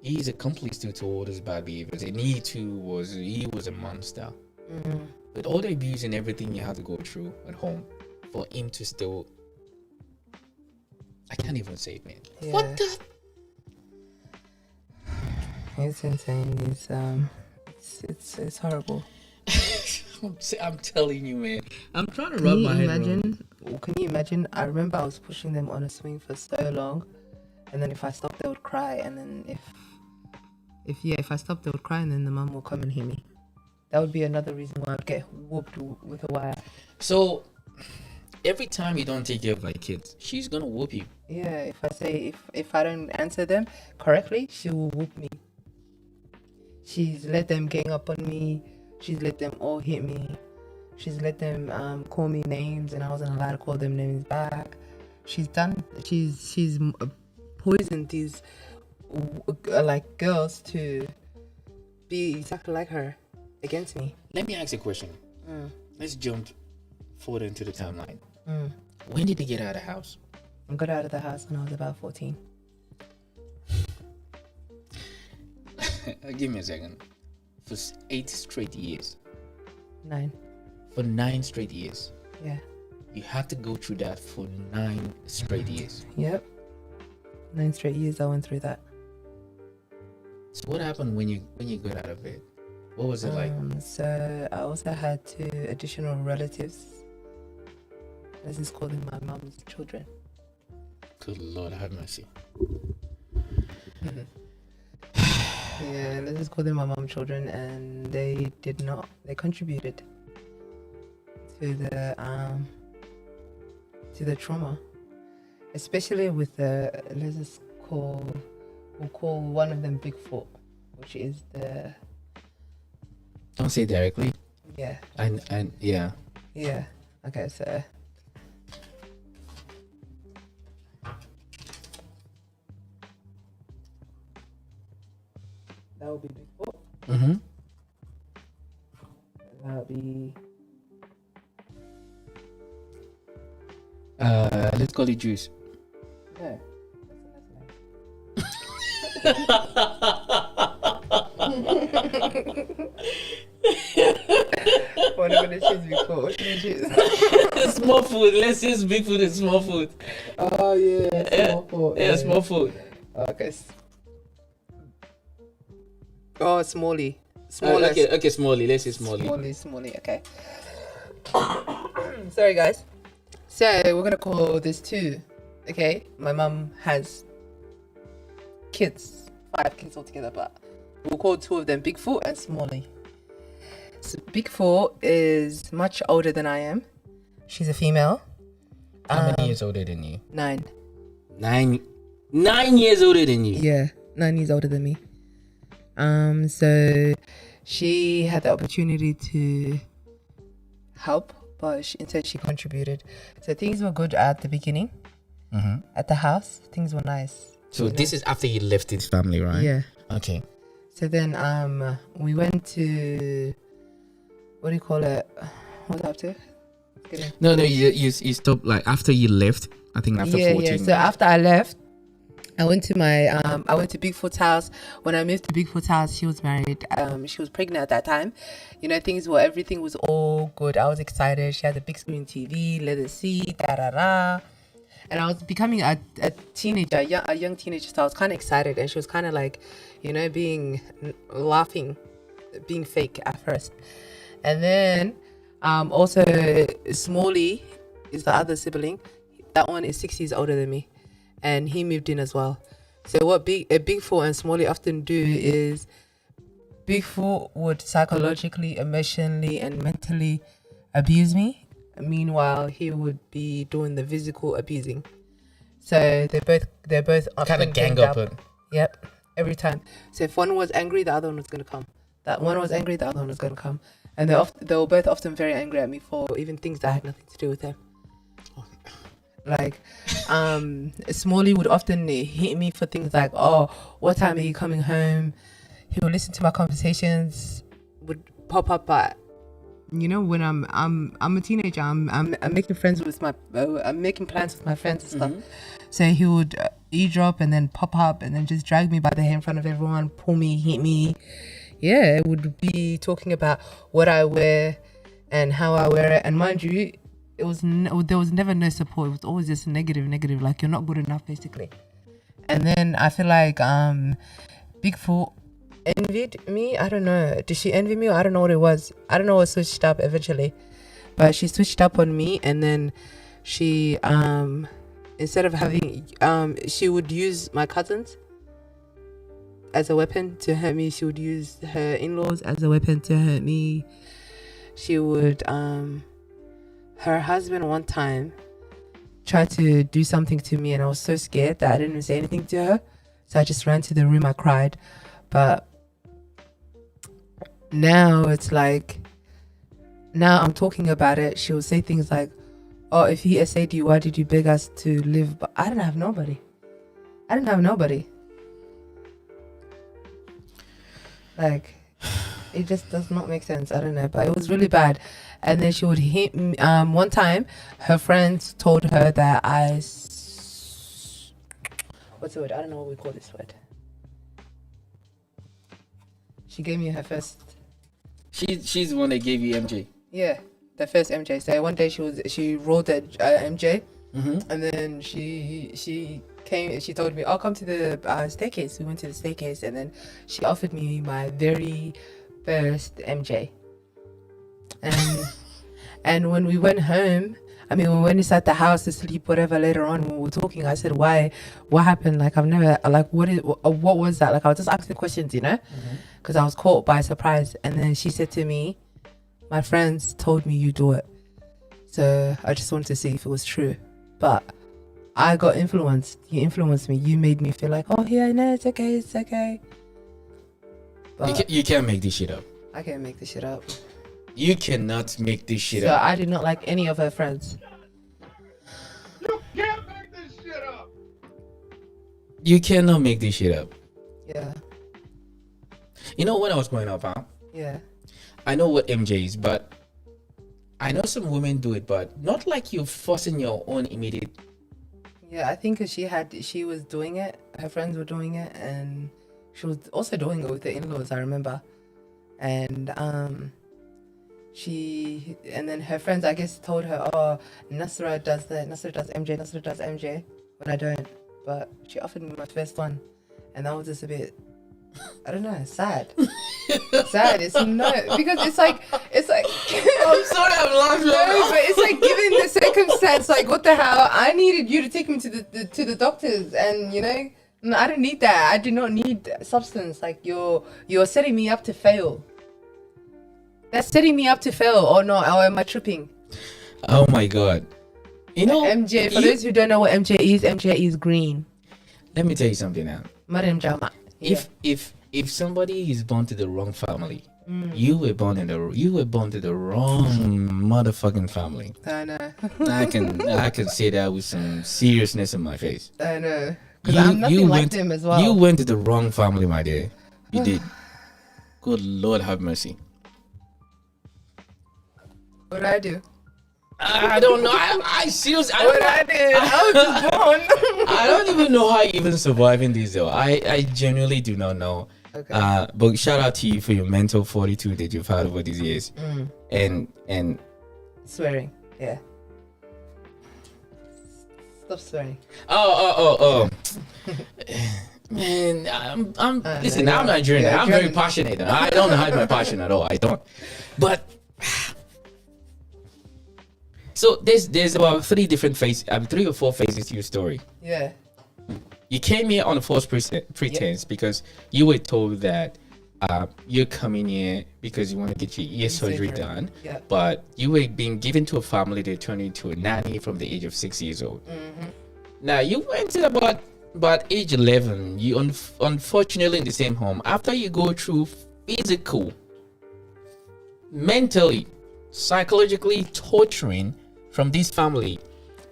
he's accomplice to all his bad behaviors, and he was a monster. With all the abuse and everything you had to go through at home, for him to still, I can't even say it, man. Yeah. What the? It's insane. It's horrible. I'm telling you, man. I'm trying to rub my head around. Can you imagine? I remember I was pushing them on a swing for so long, and then if I stopped, they would cry, and then if I stopped, they would cry, and then the mum will come and hit me. That would be another reason why I'd get whooped with a wire. So every time you don't take care of my kids, she's gonna whoop you. Yeah, if I don't answer them correctly, she will whoop me. She's let them gang up on me. She's let them all hit me. She's let them call me names, and I wasn't allowed to call them names back. She's poisoned these like girls to be exactly like her against me. Let me ask you a question. Let's jump forward into the timeline. When did you get out of the house? I got out of the house when I was about 14. Give me a second. For 8 straight years. 9. For 9 straight years. Yeah. You had to go through that for 9 straight years. Yep. 9 straight years I went through that. So what happened when you got out of it? What was it like? So I also had 2 additional relatives. Let's just call them my mom's children. Good Lord, have mercy. Yeah, let's just call them my mom's children, and they contributed to the trauma, especially with we'll call one of them Bigfoot, which is the. Don't say directly. Yeah. And yeah. Yeah. Okay, so. That would be Bigfoot. Mm-hmm. That would be. Let's call it Juice. No. What am I gonna choose Bigfoot? What should I choose? Small food. Let's use Bigfoot and small food. Oh yeah, small food. Yeah, small food. Okay. Oh, Smalley. Smallest. Okay, Smalley. Let's say Smalley. Smalley, okay. Sorry, guys. So, we're gonna call this 2. Okay? My mum has kids. 5 kids altogether, but we'll call 2 of them Bigfoot and Smalley. So, Bigfoot is much older than I am. She's a female. How many years older than you? 9. 9 years older than you? Yeah, 9 years older than me. So she had the opportunity to help, but instead she contributed. So things were good at the beginning. At the house, things were nice. So this is after you left his family, right? Yeah. Okay. So then we went to, what do you call it? What's up to? No, you stopped like after you left. I think after 14. Yeah. So after I left, I went to Bigfoot's house. When I moved to Bigfoot's house, she was married. She was pregnant at that time. You know, everything was all good. I was excited. She had a big screen TV, leather seat, and I was becoming a teenager, a young teenager. So I was kind of excited, and she was kind of like, you know, laughing, being fake at first. And then, also Smalley is the other sibling. That one is 6 years older than me. And he moved in as well. So what Bigfoot and Smalley often do is Bigfoot would psychologically, emotionally, and mentally abuse me. Meanwhile, he would be doing the physical abusing. So they're both kind of gang up. Yep, every time. So if one was angry, the other one was gonna come. That one was angry, the other one was gonna come. And they were both often very angry at me for even things that had nothing to do with them. Like, Smalley would often hit me for things like, oh, what time are you coming home? He would listen to my conversations, would pop up, but you know, when I'm a teenager, I'm making friends with I'm making plans with my friends and stuff. So he would eavesdrop and then pop up and then just drag me by the hair in front of everyone, pull me, hit me. Yeah, it would be talking about what I wear and how I wear it. And mind you, there was never no support. It was always just negative, like you're not good enough, basically. And then I feel like Bigfoot envied me. I don't know. Did she envy me? Or I don't know what it was. I don't know what switched up eventually. But she switched up on me, and then she instead of having she would use my cousins as a weapon to hurt me. She would use her in-laws as a weapon to hurt me. She would her husband one time tried to do something to me, and I was so scared that I didn't even say anything to her. So I just ran to the room. I cried. But now it's like, now I'm talking about it, she will say things like, oh, if he essayed you, why did you beg us to live? But I didn't have nobody. Like, it just does not make sense. I don't know, but it was really bad. And then she would hit me. One time, her friends told her that what's the word? I don't know what we call this word. She gave me her first. She's the one that gave you MJ. Yeah, the first MJ. So one day she rolled at MJ, and then she came. She told me, "I'll come to the staircase." We went to the staircase, and then she offered me my very first MJ. And when we went home, we went inside the house to sleep, whatever. Later on, when we were talking, I said, "Why? What happened? Like, I've never like what was that?" Like, I was just asking questions, because I was caught by surprise. And then she said to me, "My friends told me you do it, so I just wanted to see if it was true." But I got influenced. You influenced me. You made me feel like, "Oh yeah, no, it's okay." But You can't make this shit up. I can't make this shit up. You cannot make this shit So up. I did not like any of her friends. You can't make this shit up. You cannot make this shit up. Yeah. You know, when I was growing up, Yeah. I know what MJ is, but I know some women do it, but not like you forcing your own immediate. Yeah, I think 'cause she was doing it, her friends were doing it, and she was also doing it with the in-laws, I remember. And and then her friends, I guess, told her, "Oh, Nasra does that, Nasra does MJ, but I don't." But she offered me my first one, and that was just a bit, I don't know, sad. Sad. It's no, because it's like I'm sorry, I'm laughing. no, but it's like, given the circumstance, like, what the hell? I needed you to take me to the doctors, and no, I don't need that. I do not need substance. Like, you're setting me up to fail. That's setting me up to fail, or no? Or am I tripping? Oh my god. You know, MJ. For those who don't know what MJ is green. let me tell you something now. Mariam Jama. Yeah. If somebody is born to the wrong family, you were born to the wrong motherfucking family. I know. I can say that with some seriousness in my face. I know. Because I'm nothing like them as well. You went to the wrong family, my dear. You did. Good Lord have mercy. What did I do? I don't know. I seriously. What did I do? I was just born. I don't even know how you even surviving this though. I genuinely do not know. Okay. But shout out to you for your mental fortitude that you've had over these years. And Swearing. Yeah. Stop swearing. Oh. Man, I'm listen, no, I'm Nigerian. yeah, I'm very German. passionate. I don't hide my passion at all. I don't. But so there's about three or four phases to your story. Yeah. You came here on a false pretense because you were told that you're coming here because you want to get your ear surgery done. Yeah. But you were being given to a family that turned into a nanny from the age of 6 years old. Now you went to about age 11. You unfortunately in the same home. After you go through physical, mentally, psychologically torturing from this family,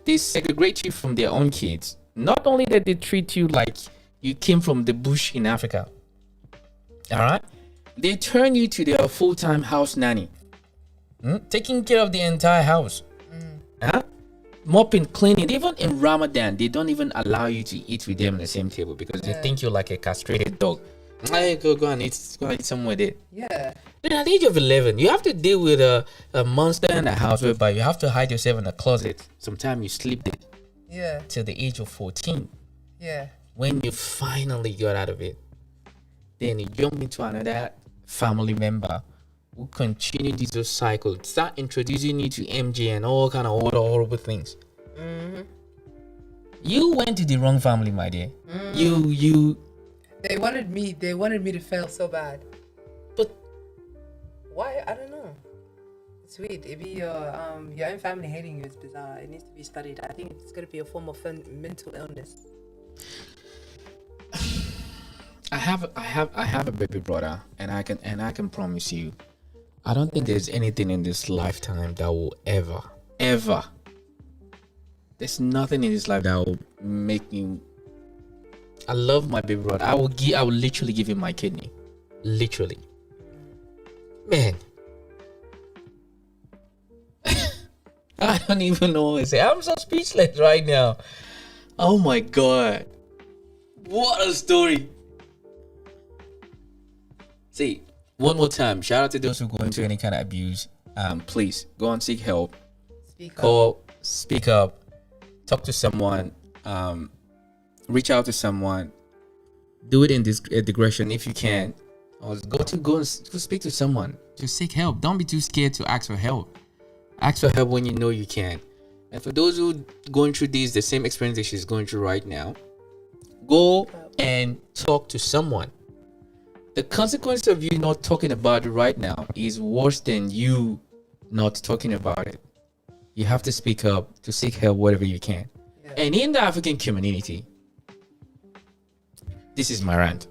they segregate you from their own kids. Not only that, they treat you like you came from the bush in Africa. All right, they turn you to their full-time house nanny, taking care of the entire house. mopping, cleaning. Even in Ramadan, they don't even allow you to eat with them on the same table because they think you're like a castrated dog. Hey, go and eat. Go and eat somewhere there. Yeah. Then at the age of 11, you have to deal with a monster in the house whereby you have to hide yourself in a closet. Sometimes you sleep there Yeah. till the age of 14. Yeah. When you finally got out of it, then you jump into another family member who continue this cycle, start introducing you to MJ and all kind of other horrible things. You went to the wrong family, my dear. You They wanted me to fail so bad. but Why? I don't know. It's weird. If your own family hating you is bizarre. It needs to be studied. I think it's gonna be a form of mental illness. I have a baby brother, and I can promise you, I don't think there's anything in this lifetime that will ever there's nothing in this life that will make me. I love my baby brother. I will literally give him my kidney. Literally. Man. I don't even know what to say. I'm so speechless right now. Oh my god. What a story. See, one more time, shout out to those who go into any kind of abuse. Please go and seek help. Speak up, talk to someone, reach out to someone, do it in digression if you can, or go and speak to someone. Just seek help. Don't be too scared to ask for help. Ask for help when you know you can. And for those who going through the same experience that she's going through right now, go and talk to someone. The consequence of you not talking about it right now is worse than you not talking about it. You have to speak up, to seek help wherever you can. Yeah. And in the African community, this is my rant.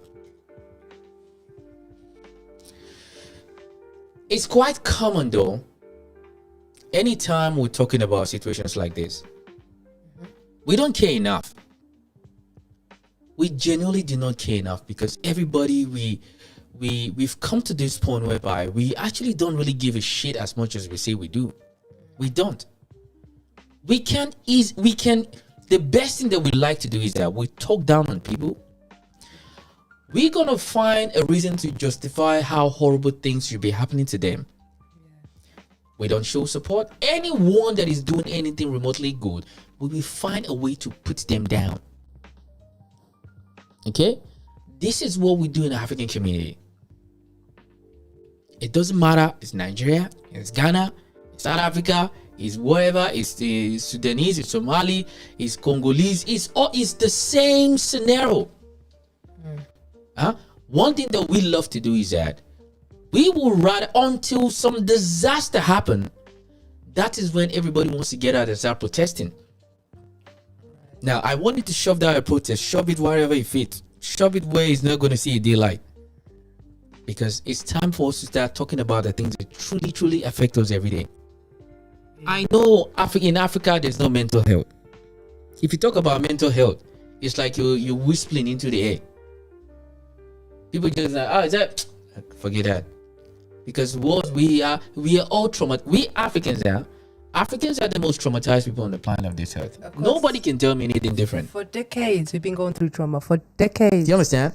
It's quite common though, anytime we're talking about situations like this, we don't care enough. We genuinely do not care enough because everybody we've come to this point whereby we actually don't really give a shit as much as we say we do. We don't. The best thing that we like to do is that we talk down on people. We're gonna find a reason to justify how horrible things should be happening to them. We don't show support. Anyone that is doing anything remotely good, we will find a way to put them down. Okay? This is what we do in the African community. It doesn't matter. It's Nigeria, it's Ghana, it's South Africa, it's wherever, it's the Sudanese, it's Somali, it's Congolese, it's the same scenario. One thing that we love to do is that we will ride until some disaster happen. That is when everybody wants to get out and start protesting. Now, I want you to shove down a protest, shove it wherever it fits, shove it where it's not going to see a daylight. Because it's time for us to start talking about the things that truly, truly affect us every day. I know in Africa, there's no mental health. If you talk about mental health, it's like you're whistling into the air. People just like, is that? Forget that. Because we are all traumatized. We Africans are the most traumatized people on the planet of this earth. Nobody can tell me anything different. For decades, we've been going through trauma. For decades. Do you understand?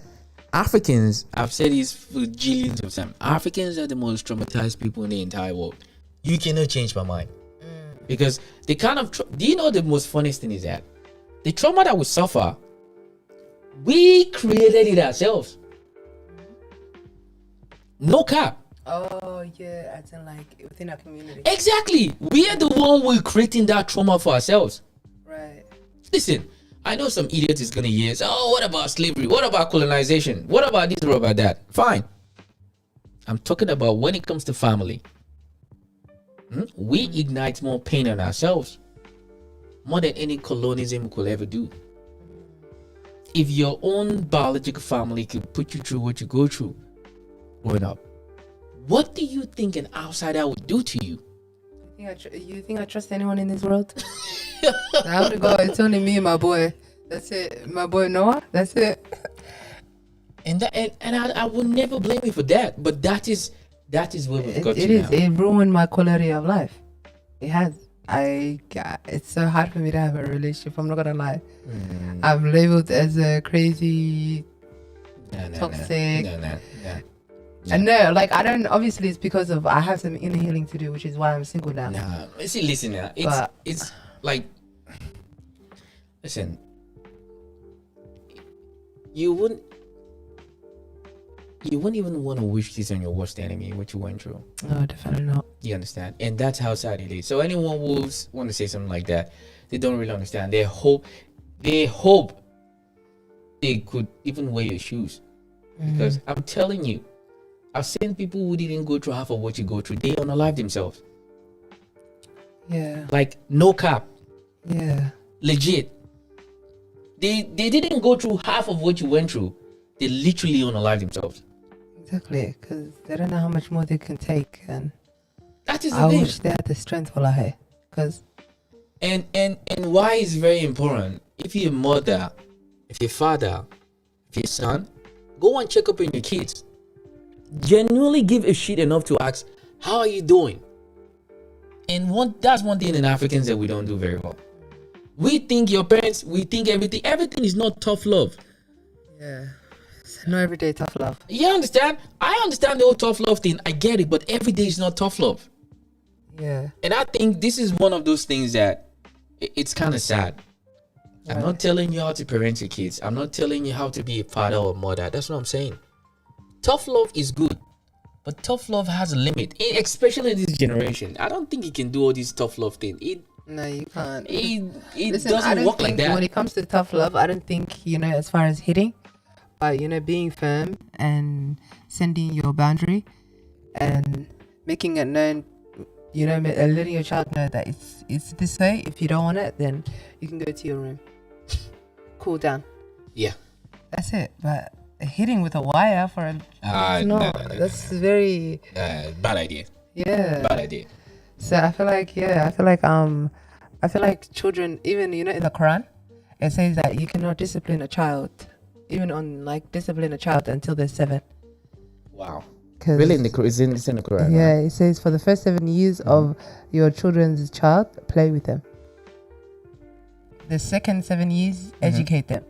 Africans, I've said this for jillions of times. Africans are the most traumatized people in the entire world. You cannot change my mind. Because the kind of do you know the most funniest thing is that the trauma that we suffer, we created it ourselves. No cap. Oh yeah, as in like within our community. Exactly. We are the one who are creating that trauma for ourselves. Right. Listen, I know some idiot is gonna hear, oh, what about slavery? What about colonization? What about this? What about that? Fine. I'm talking about when it comes to family. We ignite more pain on ourselves, more than any colonialism could ever do. If your own biological family could put you through what you go through growing up, what do you think an outsider would do to you? You think I trust anyone in this world? I would go. It's only me and my boy. That's it. My boy Noah. That's it. And I would never blame you for that. But that is where we've got to now. It ruined my quality of life. It has. it's so hard for me to have a relationship. I'm not gonna lie. I'm labeled as a crazy, toxic. No. And no, like I don't. Obviously, it's because of I have some inner healing to do, which is why I'm single now. Nah, see, listen now. It's like, listen. You wouldn't even want to wish this on your worst enemy, what you went through. No, definitely not. You understand? And that's how sad it is. So anyone who want to say something like that, they don't really understand. They hope they could even wear your shoes. Because I'm telling you, I've seen people who didn't go through half of what you go through. They unalive themselves. Yeah. Like, no cap. Yeah. Legit. They didn't go through half of what you went through. They literally unalive themselves. Exactly, because they don't know how much more they can take, and That is the I thing. wish they had the strength for like, because And why is very important. If you're a mother, if you're a father, if you're a son, go and check up on your kids. Genuinely give a shit enough to ask, how are you doing? And that's one thing in Africans that we don't do very well. We think your parents, we think everything is not tough love. yeah, it's no everyday tough love. You understand? I understand the whole tough love thing. I get it, but every day is not tough love. Yeah, And I think this is one of those things that it's kind of sad. I'm not telling you how to parent your kids. I'm not telling you how to be a father or mother. That's what I'm saying. Tough love is good, but tough love has a limit, especially in this generation. I don't think you can do all this tough love thing. no, you can't. It Listen, I doesn't don't work like think that. when it comes to tough love, I don't think as far as hitting, but being firm and sending your boundary and making it known. Letting your child know that it's this way. If you don't want it, then you can go to your room, cool down. Yeah. That's it. But hitting with a wire for a No. that's very Bad idea. yeah. Bad idea. So I feel like children, even in the Quran, it says that you cannot discipline a child, even on discipline a child until they're 7. Wow. 'Cause- Really, it's in the Quran. Yeah, it says for the first 7 years of your children's child, play with them. The second 7 years, educate them.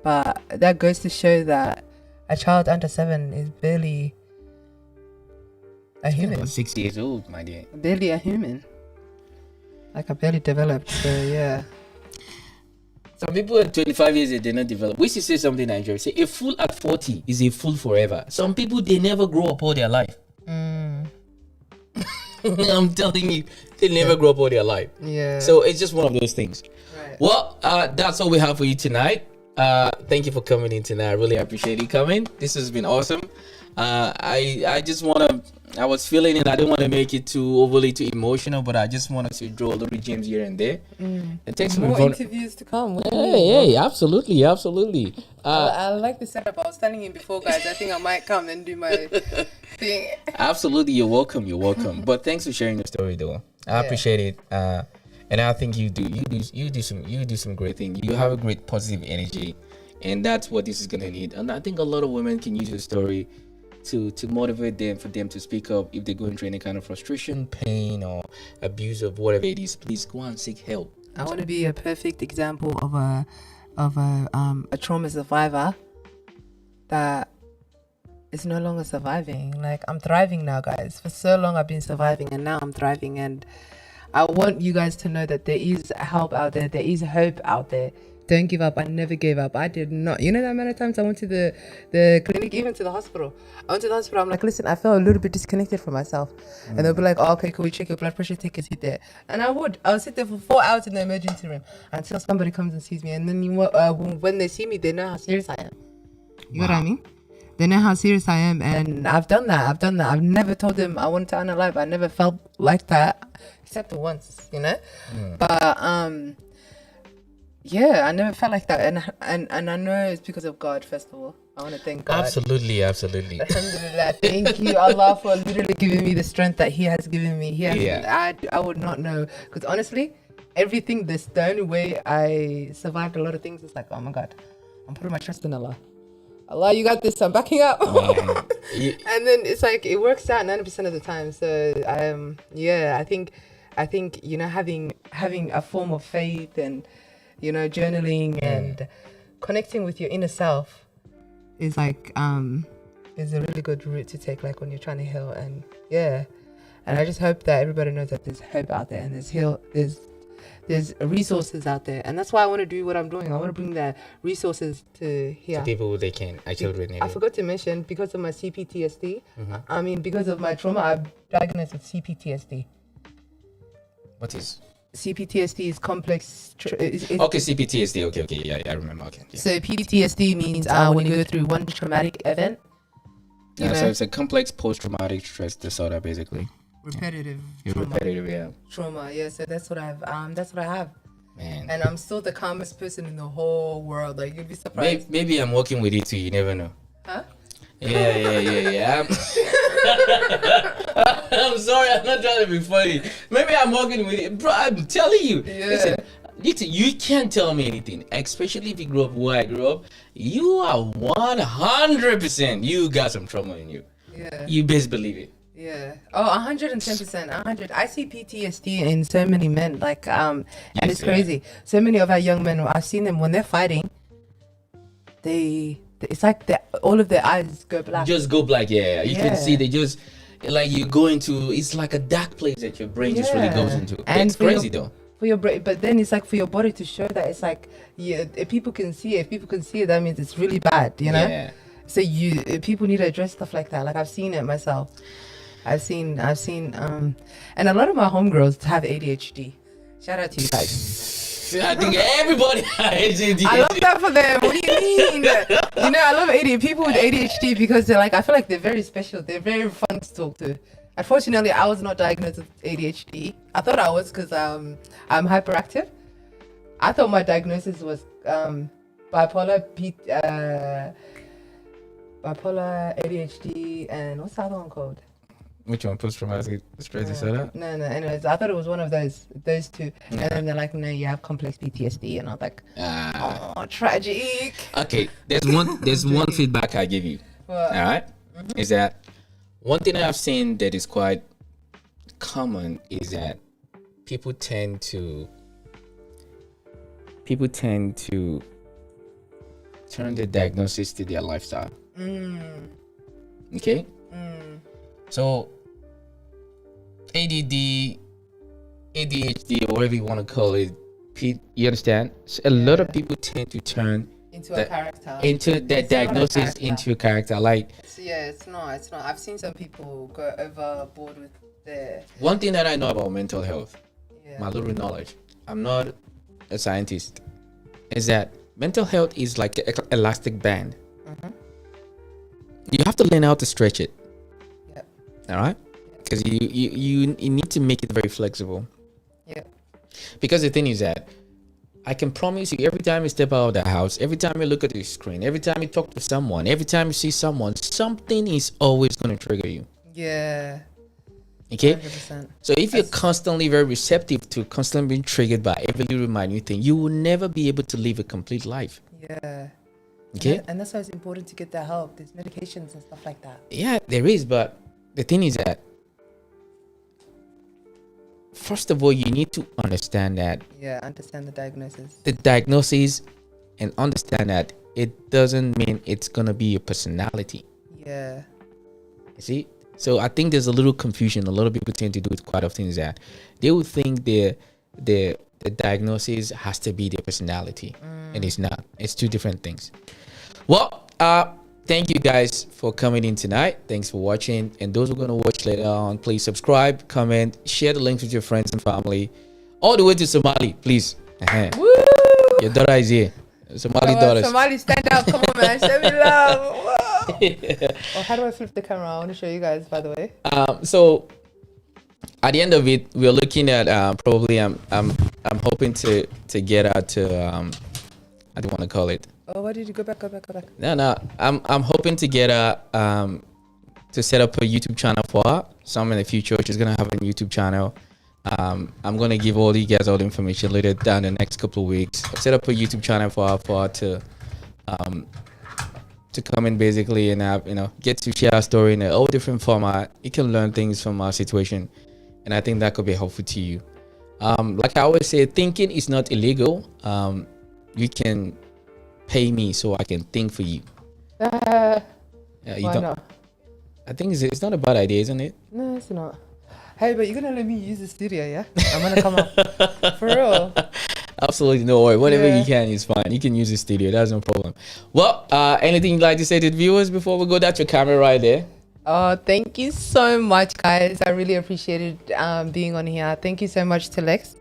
But that goes to show that a child under 7 is barely a human. About 6 years old, my dear. Barely a human. Like a barely developed. So yeah. Some people at 25 years, they not develop. We should say something in Nigeria. Say a fool at 40 is a fool forever. Some people, they never grow up all their life. I'm telling you, they never grow up all their life. Yeah. So it's just one of those things. Right. Well, that's all we have for you tonight. Thank you for coming in tonight. I really appreciate you coming. This has been awesome. I just want to, I was feeling it. I don't want to make it too overly too emotional, but I just wanted to draw little gems here and there. And thanks for More being interviews to come. Hey, absolutely. I like the setup. I was telling him before, guys. I think I might come and do my thing. Absolutely, you're welcome. But thanks for sharing your story, though. I appreciate it. And I think you do some great things. You have a great positive energy, and that's what this is gonna need. And I think a lot of women can use your story to motivate them, for them to speak up if they're going through any kind of frustration, pain, or abuse of whatever it is. Please go and seek help. I want to be a perfect example of a trauma survivor that is no longer surviving. Like, I'm thriving now, guys. For so long I've been surviving, and now I'm thriving. And I want you guys to know that there is help out there. There is hope out there. Don't give up. I never gave up. I did not. You know that many times I went to the clinic, even to the hospital. I went to the hospital. I'm like, listen, I felt a little bit disconnected from myself. And they'll be like, oh, okay, can we check your blood pressure? Take a seat there. And I would sit there for 4 hours in the emergency room until somebody comes and sees me. And then when they see me, they know how serious I am. You know what I mean? They know how serious I am. And I've done that. I've never told them I wanted to unalive. I never felt like that, except once, But, yeah, I never felt like that, and I know it's because of God. First of all, I want to thank God. Absolutely. Alhamdulillah, thank you, Allah, for literally giving me the strength that He has given me. I would not know, because honestly, everything, the only way I survived a lot of things is like, oh my God, I'm putting my trust in Allah. Allah, you got this. I'm backing up. And then it's like it works out 90% of the time. So I think I think, you know, having a form of faith and, you know, journaling and connecting with your inner self is like is a really good route to take, like when you're trying to heal. And and I just hope that everybody knows that there's hope out there and there's resources out there, and that's why I want to do what I'm doing. I want to bring the resources to here. So people, they can actually relate. I forgot to mention, because of my CPTSD, I mean, because of my trauma, I'm diagnosed with CPTSD. What is CPTSD? Is complex. okay, CPTSD. Okay, yeah, I remember. Okay. Yeah. So PTSD means when you go through one traumatic event. Yeah, so it's a complex post-traumatic stress disorder, basically. Repetitive trauma. Yeah, so that's what I have. Man. And I'm still the calmest person in the whole world. Like, you'd be surprised. Maybe I'm working with it too. You never know. Huh? Yeah. I'm sorry. I'm not trying to be funny. Maybe I'm working with it, bro. I'm telling you. Yeah. Listen, you can't tell me anything, especially if you grew up where I grew up. You are 100%. You got some trauma in you. Yeah. You best believe it. Yeah. Oh, 110%. 100. I see PTSD in so many men. Like, and it's crazy. So many of our young men, I've seen them when they're fighting. It's like all of their eyes go black. Just go black. Yeah. You can see they just like you go into. It's like a dark place that your brain just really goes into. And it's crazy though. For your brain, but then it's like for your body to show that it's like, if people can see it. If people can see it, that means it's really bad. You know. Yeah. So people need to address stuff like that. Like, I've seen it myself. I've seen, and a lot of my homegirls have ADHD. Shout out to you guys. I think everybody has ADHD. I love that for them. What do you mean? You know, I love ADHD. People with ADHD, because they're like, I feel like they're very special. They're very fun to talk to. Unfortunately, I was not diagnosed with ADHD. I thought I was, because I'm hyperactive. I thought my diagnosis was bipolar, ADHD, and what's the other one called? Which one? Post-traumatic stress disorder? No. Anyways, I thought it was one of those two. And then they're like, no, you have complex PTSD. And I was like, oh, tragic. Okay, there's one feedback I give you. What? All right? Is that one thing I've seen that is quite common is that people tend to turn the diagnosis to their lifestyle. Okay? So ADD, ADHD, or whatever you want to call it, you understand? So a lot of people tend to turn into a character. Into that diagnosis into a character. Like, it's not. I've seen some people go overboard with their. One thing that I know about mental health, my little knowledge, I'm not a scientist, is that mental health is like an elastic band. You have to learn how to stretch it. All right, because you need to make it very flexible. Because the thing is that I can promise you, every time you step out of the house, every time you look at the screen, every time you talk to someone, every time you see someone, something is always going to trigger you. Yeah. Okay. 100%. So if you're constantly very receptive to constantly being triggered by every little minute thing, you will never be able to live a complete life. Yeah. Okay. And that's why it's important to get the help. There's medications and stuff like that. Yeah, there is, but the thing is that, first of all, you need to understand that. Yeah, understand the diagnosis. The diagnosis, and understand that it doesn't mean it's gonna be your personality. Yeah. You see? So I think there's a little confusion. A lot of people tend to do it quite often, is that they would think the diagnosis has to be their personality. And it's not. It's two different things. Well, thank you guys for coming in tonight. Thanks for watching. And those who are going to watch later on, please subscribe, comment, share the links with your friends and family. All the way to Somali, please. Woo! Your daughter is here. Somali daughters. Somali, stand up. Come on, man. Show me love. Whoa. Oh, how do I flip the camera? I want to show you guys, by the way. So at the end of it, we're looking at probably I'm hoping to get out to I don't want to call it. Oh, why did you go back? No. I'm hoping to get to set up a YouTube channel for her. Some in the future, she's gonna have a YouTube channel. I'm gonna give all you guys all the information later down the next couple of weeks. I'll set up a YouTube channel for her to come in basically and have, get to share our story in a all different format. You can learn things from our situation, and I think that could be helpful to you. Like I always say, thinking is not illegal. You can pay me so I can think for you. Why You don't. not? I think it's not a bad idea, isn't it? No, it's not. Hey, but you're gonna let me use the studio, yeah? I'm gonna come up. For real. Absolutely, no worry. Whatever Yeah. you can is fine. You can use the studio. That's no problem. Well, anything you'd like to say to the viewers before we go? That's your camera right there. Oh, thank you so much, guys. I really appreciated being on here. Thank you so much to Lex.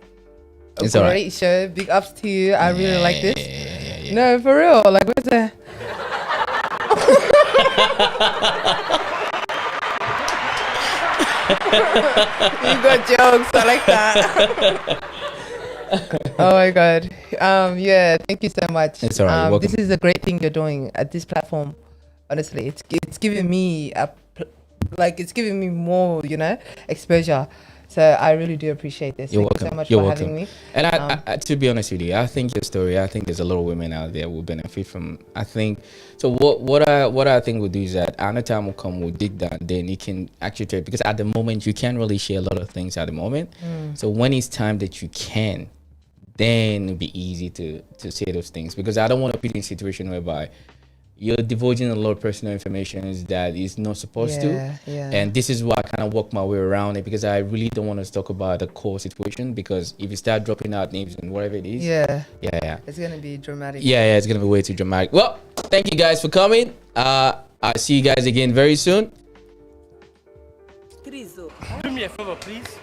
A It's all right. great show. Big ups to you. I really like this. Yeah. No, for real. Like, what's the... You got jokes. I like that. Oh my god. Yeah, thank you so much. It's all right, you're welcome. This is a great thing you're doing at this platform. Honestly, it's giving me it's giving me more, exposure. So I really do appreciate this. You're Thank welcome. you so much You're for welcome. having me. And I, to be honest with you, I think your story. I think there's a lot of women out there who benefit from. I think so. What I think we'll do is that another time will come, we'll dig down. Then you can actually tell, because at the moment you can't really share a lot of things at the moment. So when it's time that you can, then it'll be easy to say those things, because I don't want to put you in a situation whereby you're divulging a lot of personal information that is not supposed to. Yeah. And this is why I kind of work my way around it, because I really don't want to talk about the core situation, because if you start dropping out names and whatever it is, Yeah. it's It's gonna be dramatic. it's gonna be way too dramatic. Well, thank you guys for coming. I'll see you guys again very soon. Do me a favor, please.